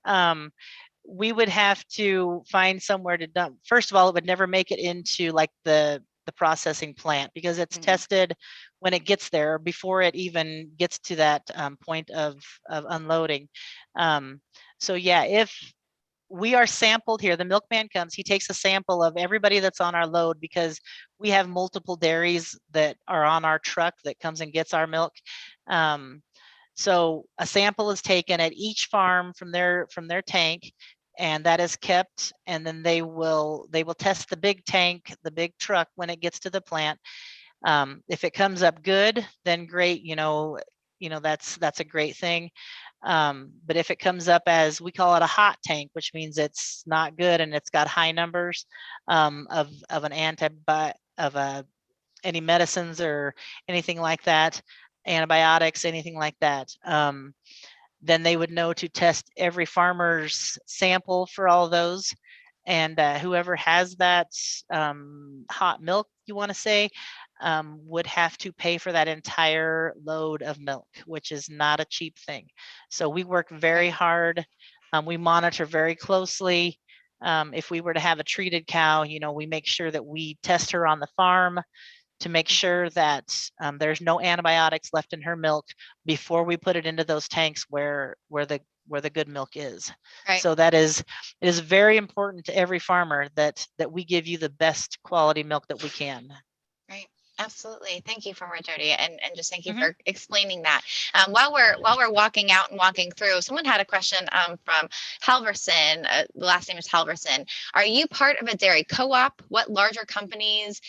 We would have to find somewhere to dump. First of all, it would never make it into like the processing plant because it's Mhm. tested when it gets there before it even gets to that point of unloading. So yeah, if we are sampled here, the milkman comes, he takes a sample of everybody that's on our load because we have multiple dairies that are on our truck that comes and gets our milk. Um, so a sample is taken at each farm from their tank, and that is kept. And then they will test the big tank, the big truck when it gets to the plant. If it comes up good, then great. That's a great thing. But if it comes up as we call it a hot tank, which means it's not good and it's got high numbers of an of any medicines or anything like that, antibiotics, anything like that, then they would know to test every farmer's sample for all those. And whoever has that hot milk, you want to say, would have to pay for that entire load of milk, which is not a cheap thing. So we work very Right. hard. We monitor very closely. If we were to have a treated cow, we make sure that we test her on the farm to make sure that there's no antibiotics left in her milk before we put it into those tanks where the good milk is. Right. So it is very important to every farmer that we give you the best quality milk that we can. Right. Absolutely. Thank you, Farmer Jodi, and just thank you Mhm. for explaining that. While we're walking out and walking through, someone had a question from Halverson. The last name is Halverson. Are you part of a dairy co-op? What larger companies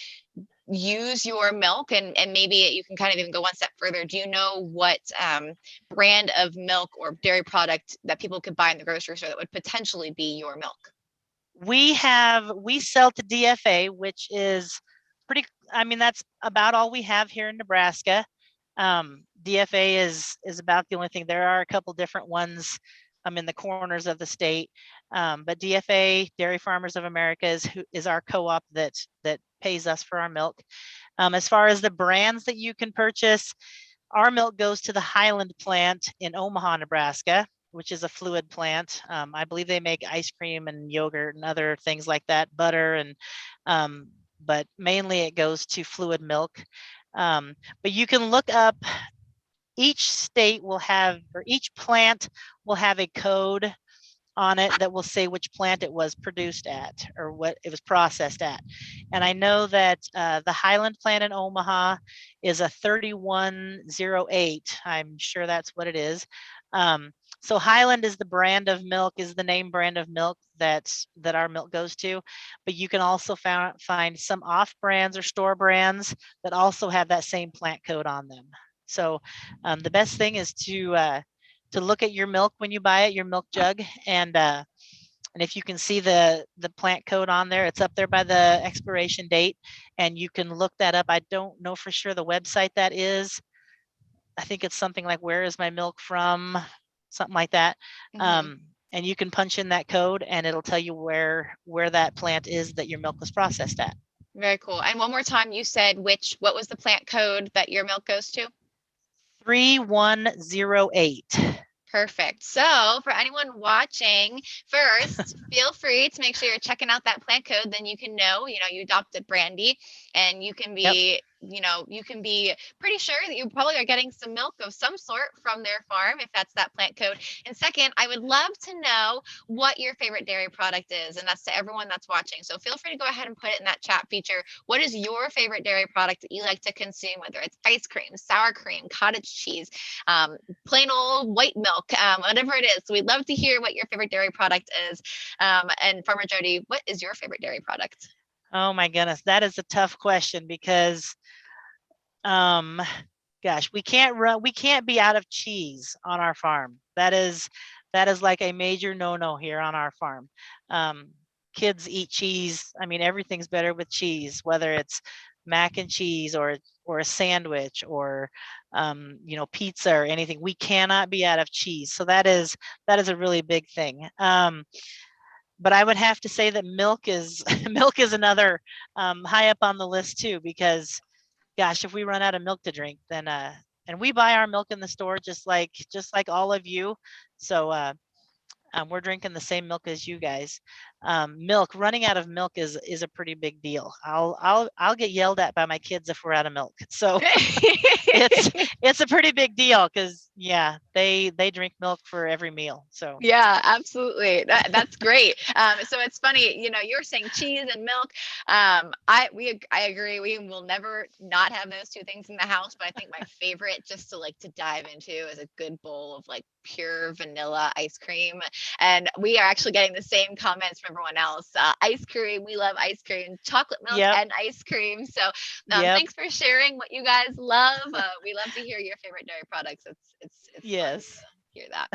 use your milk? And maybe you can kind of even go one step further. Do you know what brand of milk or dairy product that people could buy in the grocery store that would potentially be your milk? We sell to DFA, which is pretty, I mean, that's about all we have here in Nebraska. DFA is about the only thing. There are a couple different ones in the corners of the state. But DFA, Dairy Farmers of America, is our co-op that pays us for our milk. As far as the brands that you can purchase, Our milk goes to the Highland plant in Omaha, Nebraska, which is a fluid plant. I believe they make ice cream and yogurt and other things like that, butter, and but mainly it goes to fluid milk. But you can look up, each state will have, or each plant will have a code on it that will say which plant it was produced at or what it was processed at. And I know that the Highland plant in Omaha is a 3108. I'm sure that's what it is. So Highland is the brand of milk, is the name brand of milk that our milk goes to. But you can also find some off brands or store brands that also have that same plant code on them. So the best thing is to look at your milk when you buy it, your milk jug, and if you can see the plant code on there, it's up there by the expiration date, and you can look that up. I don't know for sure the website that is. I think it's something like "Where is my milk from?" something like that. And you can punch in that code, and it'll tell you where that plant is that your milk was processed at. Very cool. And one more time, you said what was the plant code that your milk goes to? 3108. Perfect. So for anyone watching, first, feel free to make sure you're checking out that plant code. Then you can know, you adopted Brandy, and you can be, you can be pretty sure that you probably are getting some milk of some sort from their farm if that's that plant code. And second, I would love to know what your favorite dairy product is, and that's to everyone that's watching. So feel free to go ahead and put it in that chat feature. What is your favorite dairy product that you like to consume, whether it's ice cream, sour cream, cottage cheese, plain old white milk, whatever it is. So we'd love to hear what your favorite dairy product is. And Farmer Jodi, what is your favorite dairy product? Oh my goodness, that is a tough question because, gosh, we can't be out of cheese on our farm. That is like a major no-no here on our farm. Kids eat cheese. I mean, everything's better with cheese, whether it's mac and cheese or a sandwich or pizza or anything. We cannot be out of cheese. So that is a really big thing. But I would have to say that milk is another high up on the list too, because gosh, if we run out of milk to drink, then and we buy our milk in the store just like all of you. So we're drinking the same milk as you guys. Running out of milk is a pretty big deal. I'll get yelled at by my kids if we're out of milk. So it's a pretty big deal because they drink milk for every meal. So yeah, absolutely. That's great. So it's funny, you're saying cheese and milk. I agree. We will never not have those two things in the house. But I think my favorite, just to dive into, is a good bowl of pure vanilla ice cream. And we are actually getting the same comments from everyone else. Ice cream, we love ice cream, chocolate milk and ice cream. So thanks for sharing what you guys love. We love to hear your favorite dairy products. It's yes. fun to hear that.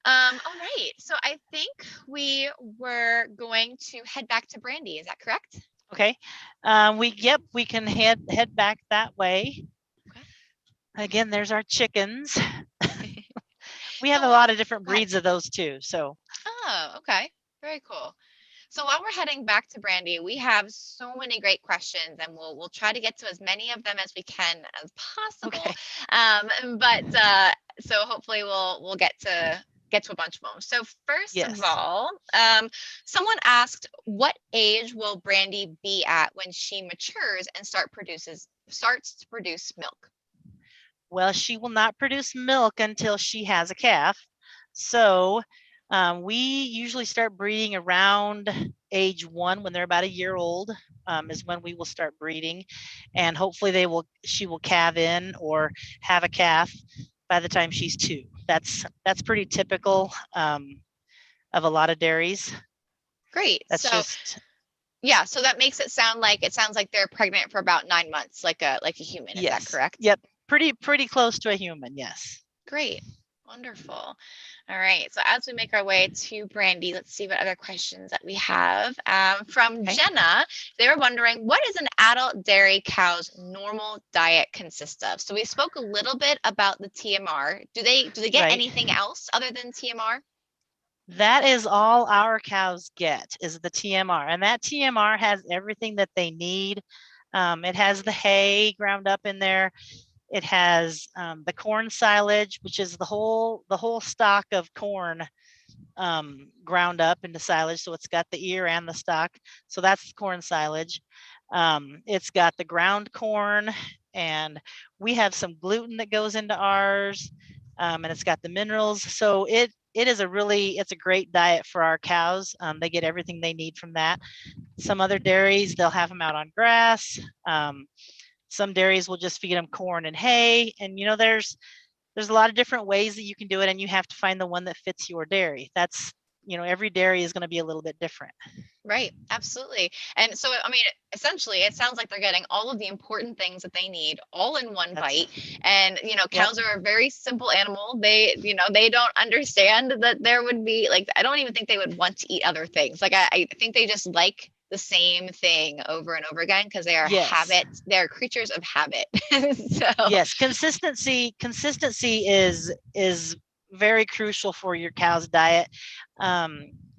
All right. So I think we were going to head back to Brandy. Is that correct? Okay. We can head back that way. Okay. Again, there's our chickens. We have a lot of different breeds of those too. So. Oh, okay. Very cool. So while we're heading back to Brandy, we have so many great questions, and we'll try to get to as many of them as we can as possible. Okay. So hopefully we'll get to a bunch of them. So first of all, someone asked, what age will Brandy be at when she matures and starts to produce milk? Well, she will not produce milk until she has a calf. So we usually start breeding around age 1 when they're about a year old, is when we will start breeding, and hopefully she will calve in or have a calf by the time she's 2. That's pretty typical of a lot of dairies. Great. So that makes it sound like they're pregnant for about 9 months, like a human. Is that correct? Yep. Pretty close to a human. Yes. Great. Wonderful. All right. So as we make our way to Brandy, let's see what other questions that we have. From Jenna, they were wondering, what is an adult dairy cow's normal diet consist of? So we spoke a little bit about the TMR. Do they get anything else other than TMR? That is all our cows get, is the TMR. And that TMR has everything that they need. It has the hay ground up in there. It has the corn silage, which is the whole stalk of corn ground up into silage. So it's got the ear and the stalk. So that's corn silage. It's got the ground corn, and we have some gluten that goes into ours, and it's got the minerals. So it's a great diet for our cows. They get everything they need from that. Some other dairies, they'll have them out on grass. Some dairies will just feed them corn and hay. And there's a lot of different ways that you can do it, and you have to find the one that fits your dairy. That's every dairy is going to be a little bit different. Right, absolutely. And so, I mean, essentially, it sounds like they're getting all of the important things that they need all in one bite. And, Yep. cows are a very simple animal. They don't understand that there would be like, I don't even think they would want to eat other things. Like, I think they just like the same thing over and over again because they are they're creatures of habit. So yes, consistency is very crucial for your cow's diet.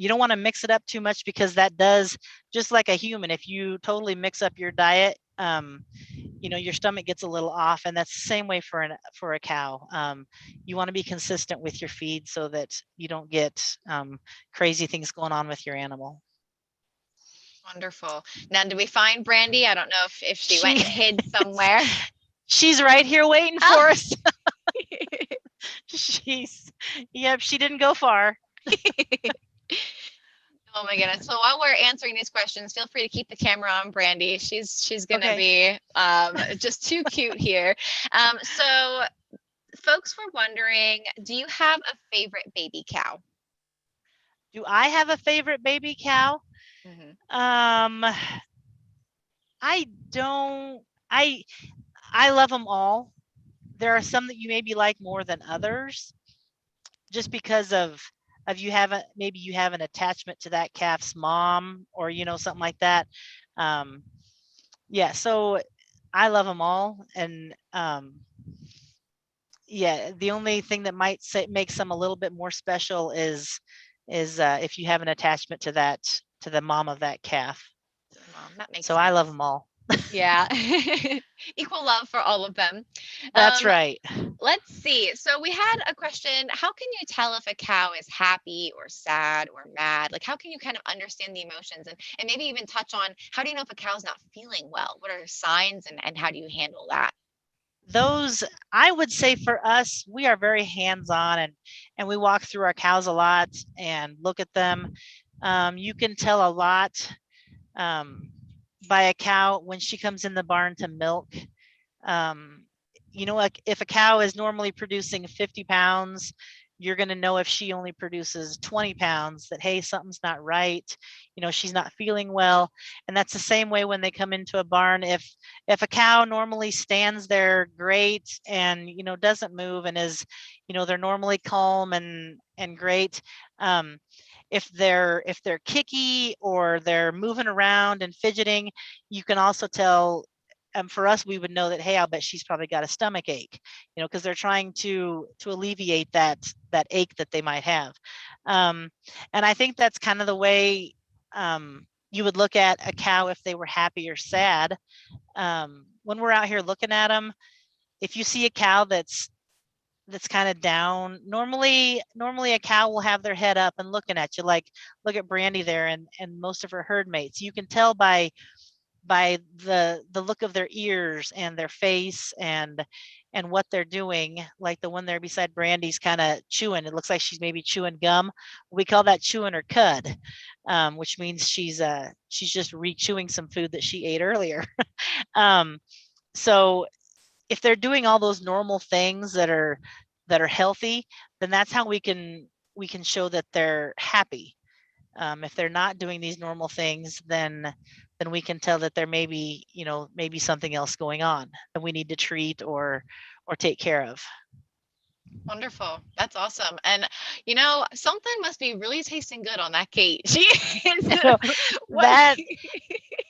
You don't want to mix it up too much, because that does, just like a human, if you totally mix up your diet, your stomach gets a little off, and that's the same way for a cow. You want to be consistent with your feed so that you don't get crazy things going on with your animal. wonderful. Now, did we find Brandy? I don't know if she went and hid somewhere. She's right here waiting for us. She didn't go far. Oh my goodness. So while we're answering these questions, feel free to keep the camera on Brandy. She's gonna be just too cute here. So folks were wondering, do you have a favorite baby cow? Do I have a favorite baby cow? Mm-hmm. I don't. I love them all. There are some that you maybe like more than others, just because of you have an attachment to that calf's mom, or something like that. Yeah, so I love them all, and yeah, the only thing that might makes them a little bit more special is if you have an attachment to the mom of that calf. Mom, that makes so sense. I love them all. Yeah. Equal love for all of them. That's right. Let's see. So we had a question. How can you tell if a cow is happy or sad or mad? Like, how can you kind of understand the emotions, and maybe even touch on, how do you know if a cow's not feeling well? What are signs, and how do you handle that? Those, I would say, for us, we are very hands-on, and we walk through our cows a lot and look at them. You can tell a lot by a cow when she comes in the barn to milk. Like if a cow is normally producing 50 pounds, you're going to know if she only produces 20 pounds, that, hey, something's not right. She's not feeling well. And that's the same way when they come into a barn. If a cow normally stands there great and, doesn't move and is, they're normally calm and great. If they're kicky or they're moving around and fidgeting, you can also tell. For us, we would know that, hey, I'll bet she's probably got a stomach ache, because they're trying to alleviate that ache that they might have. And I think that's kind of the way you would look at a cow if they were happy or sad. When we're out here looking at them, if you see a cow that's kind of down, normally a cow will have their head up and looking at you, like look at Brandy there and most of her herd mates. You can tell by the look of their ears and their face and what they're doing. Like the one there beside Brandy's kind of chewing. It looks like she's maybe chewing gum. We call that chewing her cud, which means she's just re-chewing some food that she ate earlier. So if they're doing all those normal things that are healthy, then that's how we can show that they're happy. If they're not doing these normal things, then we can tell that there may be, maybe something else going on that we need to treat or take care of. Wonderful. That's awesome. And something must be really tasting good on that Kate. That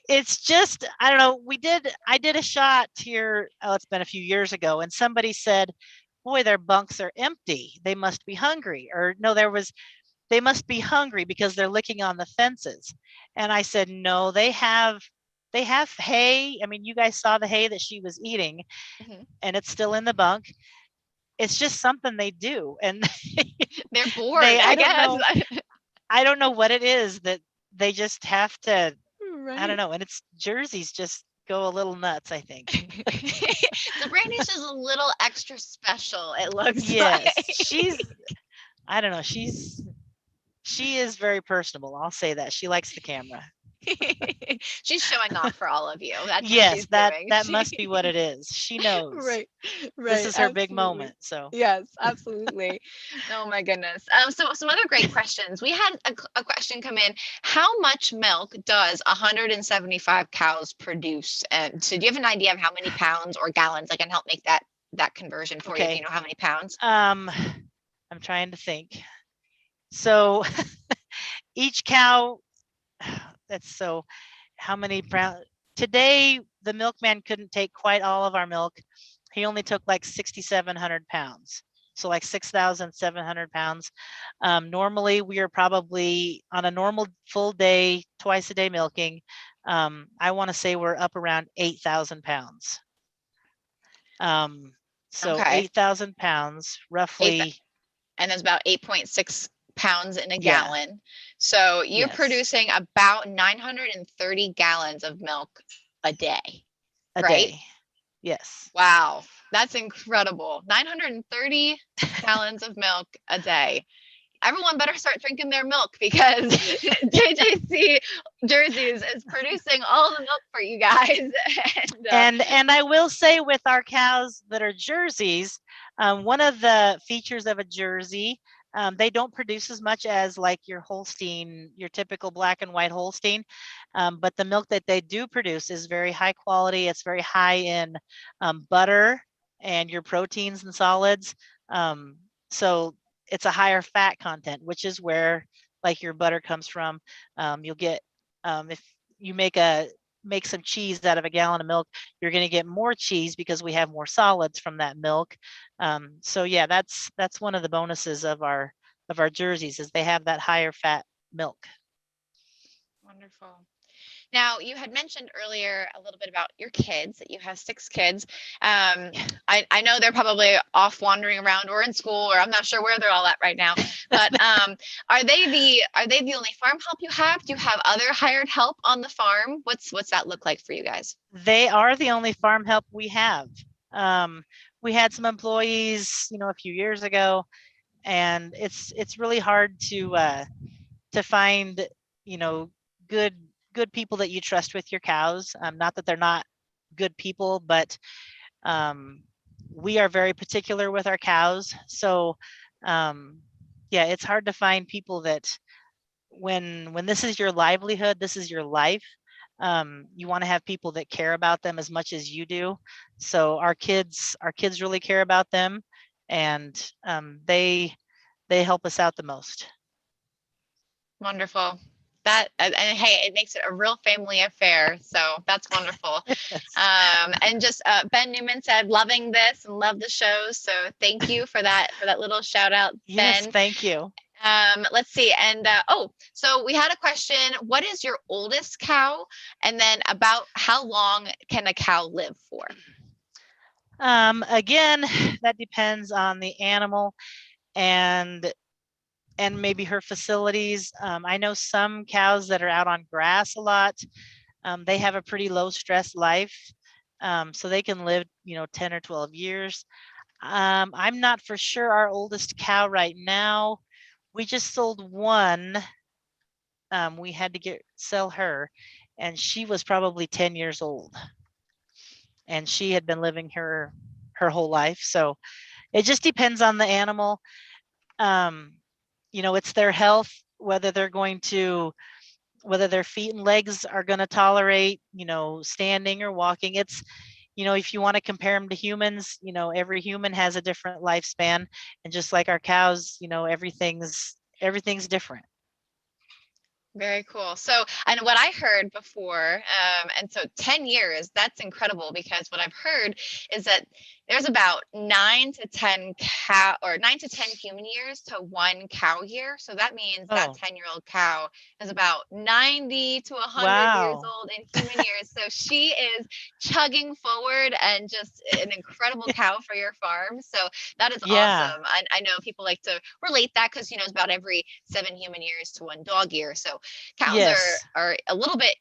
it's just, I don't know. I did a shot here. Oh, it's been a few years ago, and somebody said, boy, their bunks are empty. They must be hungry. Or no, they must be hungry because they're licking on the fences. And I said, no, they have they have hay. I mean, you guys saw the hay that she was eating, Mhm. and it's still in the bunk. It's just something they do, and They're bored, they I I don't guess. know what it is that they just have to. I don't Right. know, and it's jerseys just go a little nuts, I think. So Brandy's just a little extra special, it looks Yes, like. I don't know, she is very personable. I'll say that. She likes the camera. She's showing off for all of you. That's what Yes, she's doing. that must be what it is. She knows. Right, This right, is her big absolutely. moment. So, Yes, absolutely. Oh my goodness. So some other great questions. We had a question come in. How much milk does 175 cows produce? And so do you have an idea of how many pounds or gallons? I can help make that conversion for you if you okay. know how many pounds. I'm trying to think. So, each cow, that's so how many brown today the milkman couldn't take quite all of our milk. He only took like 6,700 pounds, so like 6,700 pounds. Normally we are probably on a normal full day, twice a day milking, I want to say we're up around 8,000 pounds. So Okay. 8,000 pounds Eight, roughly. and that's about 8.6 pounds in a Yeah. gallon. So you're Yes, producing about 930 gallons of milk a day, a right? day. Yes. Wow, that's incredible. 930 gallons of milk a day. Everyone better start drinking their milk because JJC Jerseys is producing all the milk for you guys. And I will say with our cows that are jerseys, one of the features of a jersey, they don't produce as much as like your Holstein, your typical black and white Holstein, but the milk that they do produce is very high quality. It's very high in butter and your proteins and solids. So it's a higher fat content, which is where like your butter comes from. You'll get if you make some cheese out of a gallon of milk, you're going to get more cheese because we have more solids from that milk. So yeah, that's one of the bonuses of our jerseys is they have that higher fat milk. Wonderful. Now, you had mentioned earlier a little bit about your kids, that you have 6 kids. I know they're probably off wandering around or in school, or I'm not sure where they're all at right now. But are they the only farm help you have? Do you have other hired help on the farm? What's that look like for you guys? They are the only farm help we have. Um, we had some employees, a few years ago, and it's really hard to find, you know, good good people that you trust with your cows. Not that they're not good people, but um, we are very particular with our cows. So um, yeah, it's hard to find people that when this is your livelihood, this is your life. You want to have people that care about them as much as you do. So our kids really care about them, and they help us out the most. Wonderful. That and hey, it makes it a real family affair. So that's wonderful. And just Ben Newman said, loving this and love the show. So thank you for that little shout out, Yes, Ben. thank you. Let's see. And so we had a question. What is your oldest cow? And then about how long can a cow live for? Again, that depends on the animal and maybe her facilities. I know some cows that are out on grass a lot. They have a pretty low stress life, so they can live, 10 or 12 years. I'm not for sure our oldest cow right now. We just sold one. We had to sell her, and she was probably 10 years old, and she had been living her whole life. So it just depends on the animal. Um, it's their health, whether their feet and legs are going to tolerate, standing or walking. It's, if you want to compare them to humans, every human has a different lifespan, and just like our cows, everything's different. Very cool. So, and what I heard before, and so 10 years, that's incredible because what I've heard is that there's about 9 to 10 human years to 1 cow year. So that means that Oh, 10-year-old cow is about 90 to 100 years wow. old in human years. So she is chugging forward and just an incredible cow for your farm. So that is Yeah. awesome. I know people like to relate that because, it's about every 7 human years to 1 dog year. So cows Yes. are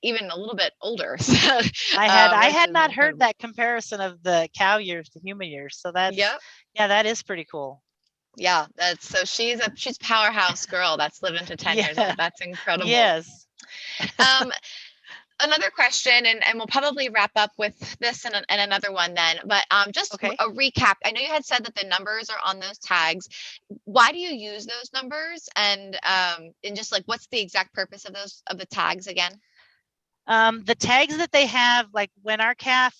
even a little bit older. So, I which had is not heard incredible. that comparison of the cow years to human years. So that's, Yep. yeah, that is pretty cool. Yeah, that's so she's a powerhouse girl that's living to 10 Yeah. years old. That's incredible. Yes. Um, Another question, and we'll probably wrap up with this and another one then. But just Okay. a recap. I know you had said that the numbers are on those tags. Why do you use those numbers? And just like what's the exact purpose of the tags again? The tags that they have, like when a calf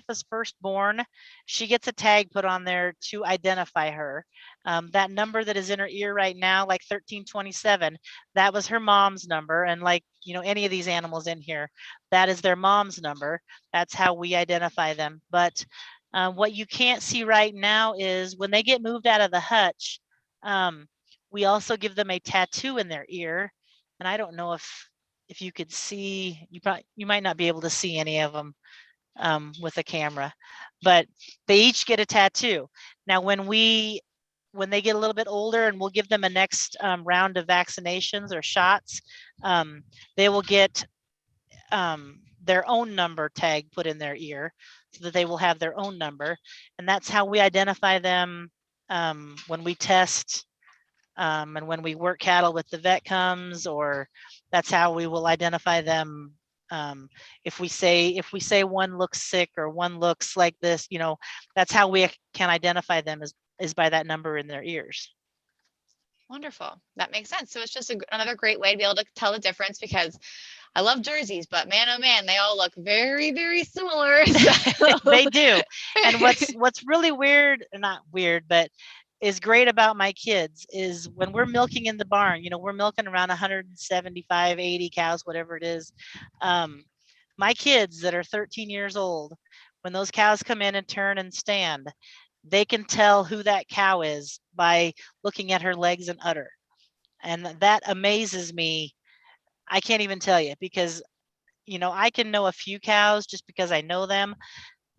is first born, she gets a tag put on there to identify her. That number that is in her ear right now, like 1327, that was her mom's number. And like, any of these animals in here, that is their mom's number. That's how we identify them. But what you can't see right now is when they get moved out of the hutch, um, we also give them a tattoo in their ear. And I don't know if you could see, you might not be able to see any of them with a camera, but they each get a tattoo. Now, when they get a little bit older, and we'll give them a next round of vaccinations or shots, um, they will get their own number tag put in their ear, so that they will have their own number, and that's how we identify them when we test and when we work cattle with the vet comes, or that's how we will identify them. If we say one looks sick or one looks like this, that's how we can identify them, is by that number in their ears. Wonderful. That makes sense. So it's just another great way to be able to tell the difference because I love jerseys, but man, oh man, they all look very, very similar. So They do. And what's really weird, or not weird, but is great about my kids is when we're milking in the barn, we're milking around 175, 80 cows, whatever it is. My kids that are 13 years old, when those cows come in and turn and stand, they can tell who that cow is by looking at her legs and udder. And that amazes me. I can't even tell you, because I can know a few cows just because I know them,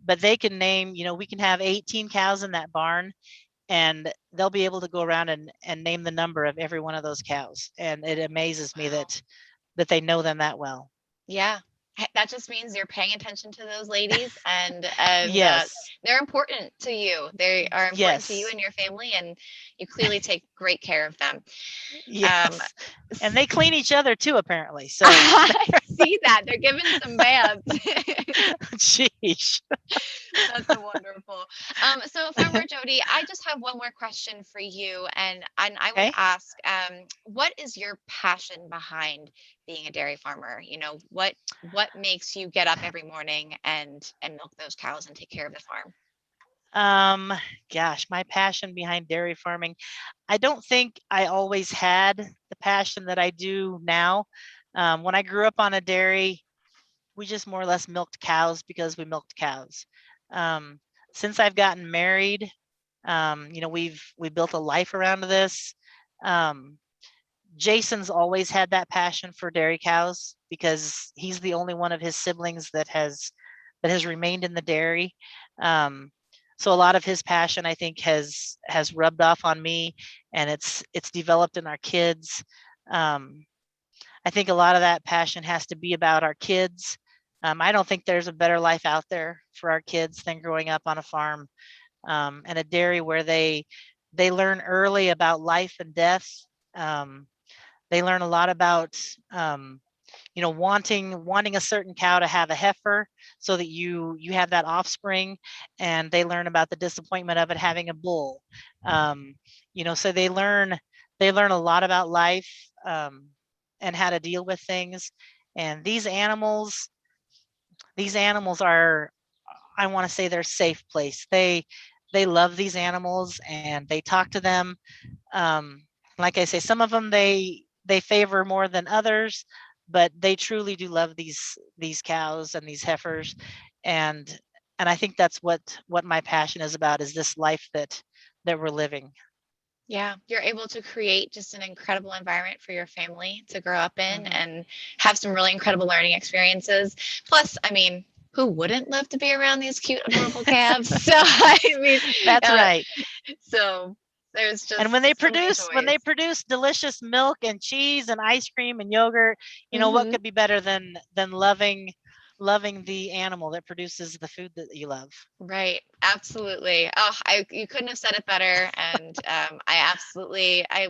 but they can name, we can have 18 cows in that barn, and they'll be able to go around and name the number of every one of those cows. And it amazes me wow. that they know them that well. Yeah. That just means you're paying attention to those ladies and Yes. they're important to you. They are important to you Yes. and your family and you clearly take great care of them. Um, Yes. And they clean each other too, apparently. So, I see that. They're giving some baths. sheesh. That's so wonderful. So Farmer Jodi, I just have one more question for you, and I would Okay. ask, what is your passion behind being a dairy farmer? What makes you get up every morning and milk those cows and take care of the farm? Um, Gosh, my passion behind dairy farming, I don't think I always had the passion that I do now. When I grew up on a dairy, we just more or less milked cows because we milked cows. Um, since I've gotten married, we built a life around this. Um, Jason's always had that passion for dairy cows because he's the only one of his siblings that has remained in the dairy. Um, so a lot of his passion, I think, has rubbed off on me, and it's developed in our kids. Um, I think a lot of that passion has to be about our kids. I don't think there's a better life out there for our kids than growing up on a farm, and a dairy where they learn early about life and death. Um, they learn a lot about wanting a certain cow to have a heifer so that you have that offspring, and they learn about the disappointment of it having a bull. So they learn a lot about life, and how to deal with things. And these animals are, I want to say, they're safe place. They love these animals and they talk to them. um, like I say, some of them they favor more than others, but they truly do love these cows and these heifers. And And I think that's what my passion is about, is this life that we're living. Yeah, you're able to create just an incredible environment for your family to grow up in Hmm. and have some really incredible learning experiences. Plus, I mean, who wouldn't love to be around these cute, adorable calves? So, I mean, That's uh, right. so there's And just so many when joys. they produce delicious milk and cheese and ice cream and yogurt, what Hmm. could be better than loving the animal that produces the food that you love. Right, absolutely. Oh, you couldn't have said it better. And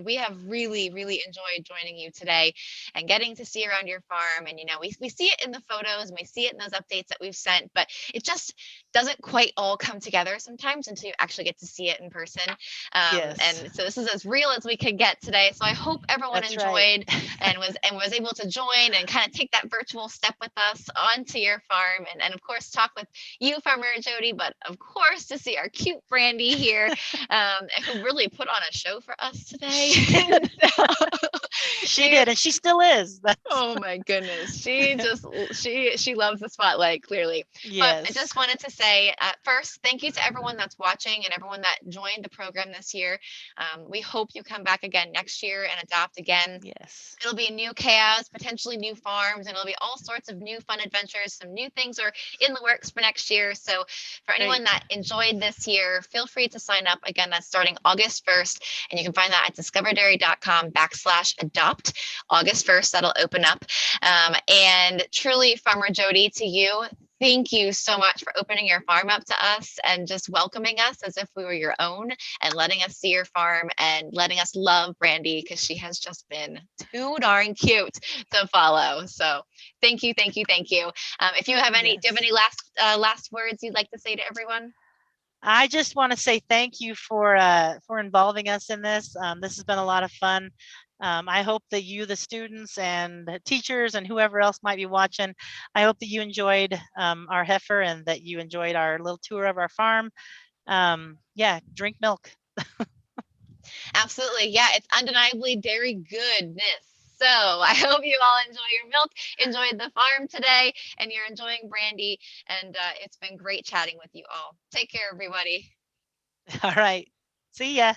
we have really, really enjoyed joining you today and getting to see around your farm. And we see it in the photos and we see it in those updates that we've sent, but it just doesn't quite all come together sometimes until you actually get to see it in person. Yes, And so this is as real as we could get today. So I hope everyone that's right. enjoyed and was able to join and kind of take that virtual step with us onto your farm and of course talk with you, Farmer Jodi, but of course to see our cute Brandy here, who really put on a show for us today. She she did, and she still is. Oh my goodness. She loves the spotlight, clearly. But I Yes, just wanted to say first, thank you to everyone that's watching and everyone that joined the program this year. We hope you come back again next year and adopt again. yes, It'll be new chaos, potentially new farms, and it'll be all sorts of new fun adventures. Some new things are in the works for next year. So, for anyone great. that enjoyed this year, feel free to sign up. Again, that's starting August 1st, and you can find that at discoverdairy.com/adopt. August 1st, that'll open up. And truly, Farmer Jodi, to you, thank you so much for opening your farm up to us and just welcoming us as if we were your own and letting us see your farm and letting us love Brandy because she has just been too darn cute to follow. So thank you, thank you, thank you. If you have any, do you have Yes. any last words you'd like to say to everyone? I just want to say thank you for involving us in this. This has been a lot of fun. I hope that you, the students and the teachers and whoever else might be watching, I hope that you enjoyed our heifer and that you enjoyed our little tour of our farm. Yeah, drink milk. Absolutely. Yeah, it's undeniably dairy goodness. So I hope you all enjoy your milk, enjoyed the farm today, and you're enjoying Brandy. And it's been great chatting with you all. Take care, everybody. All right. See ya.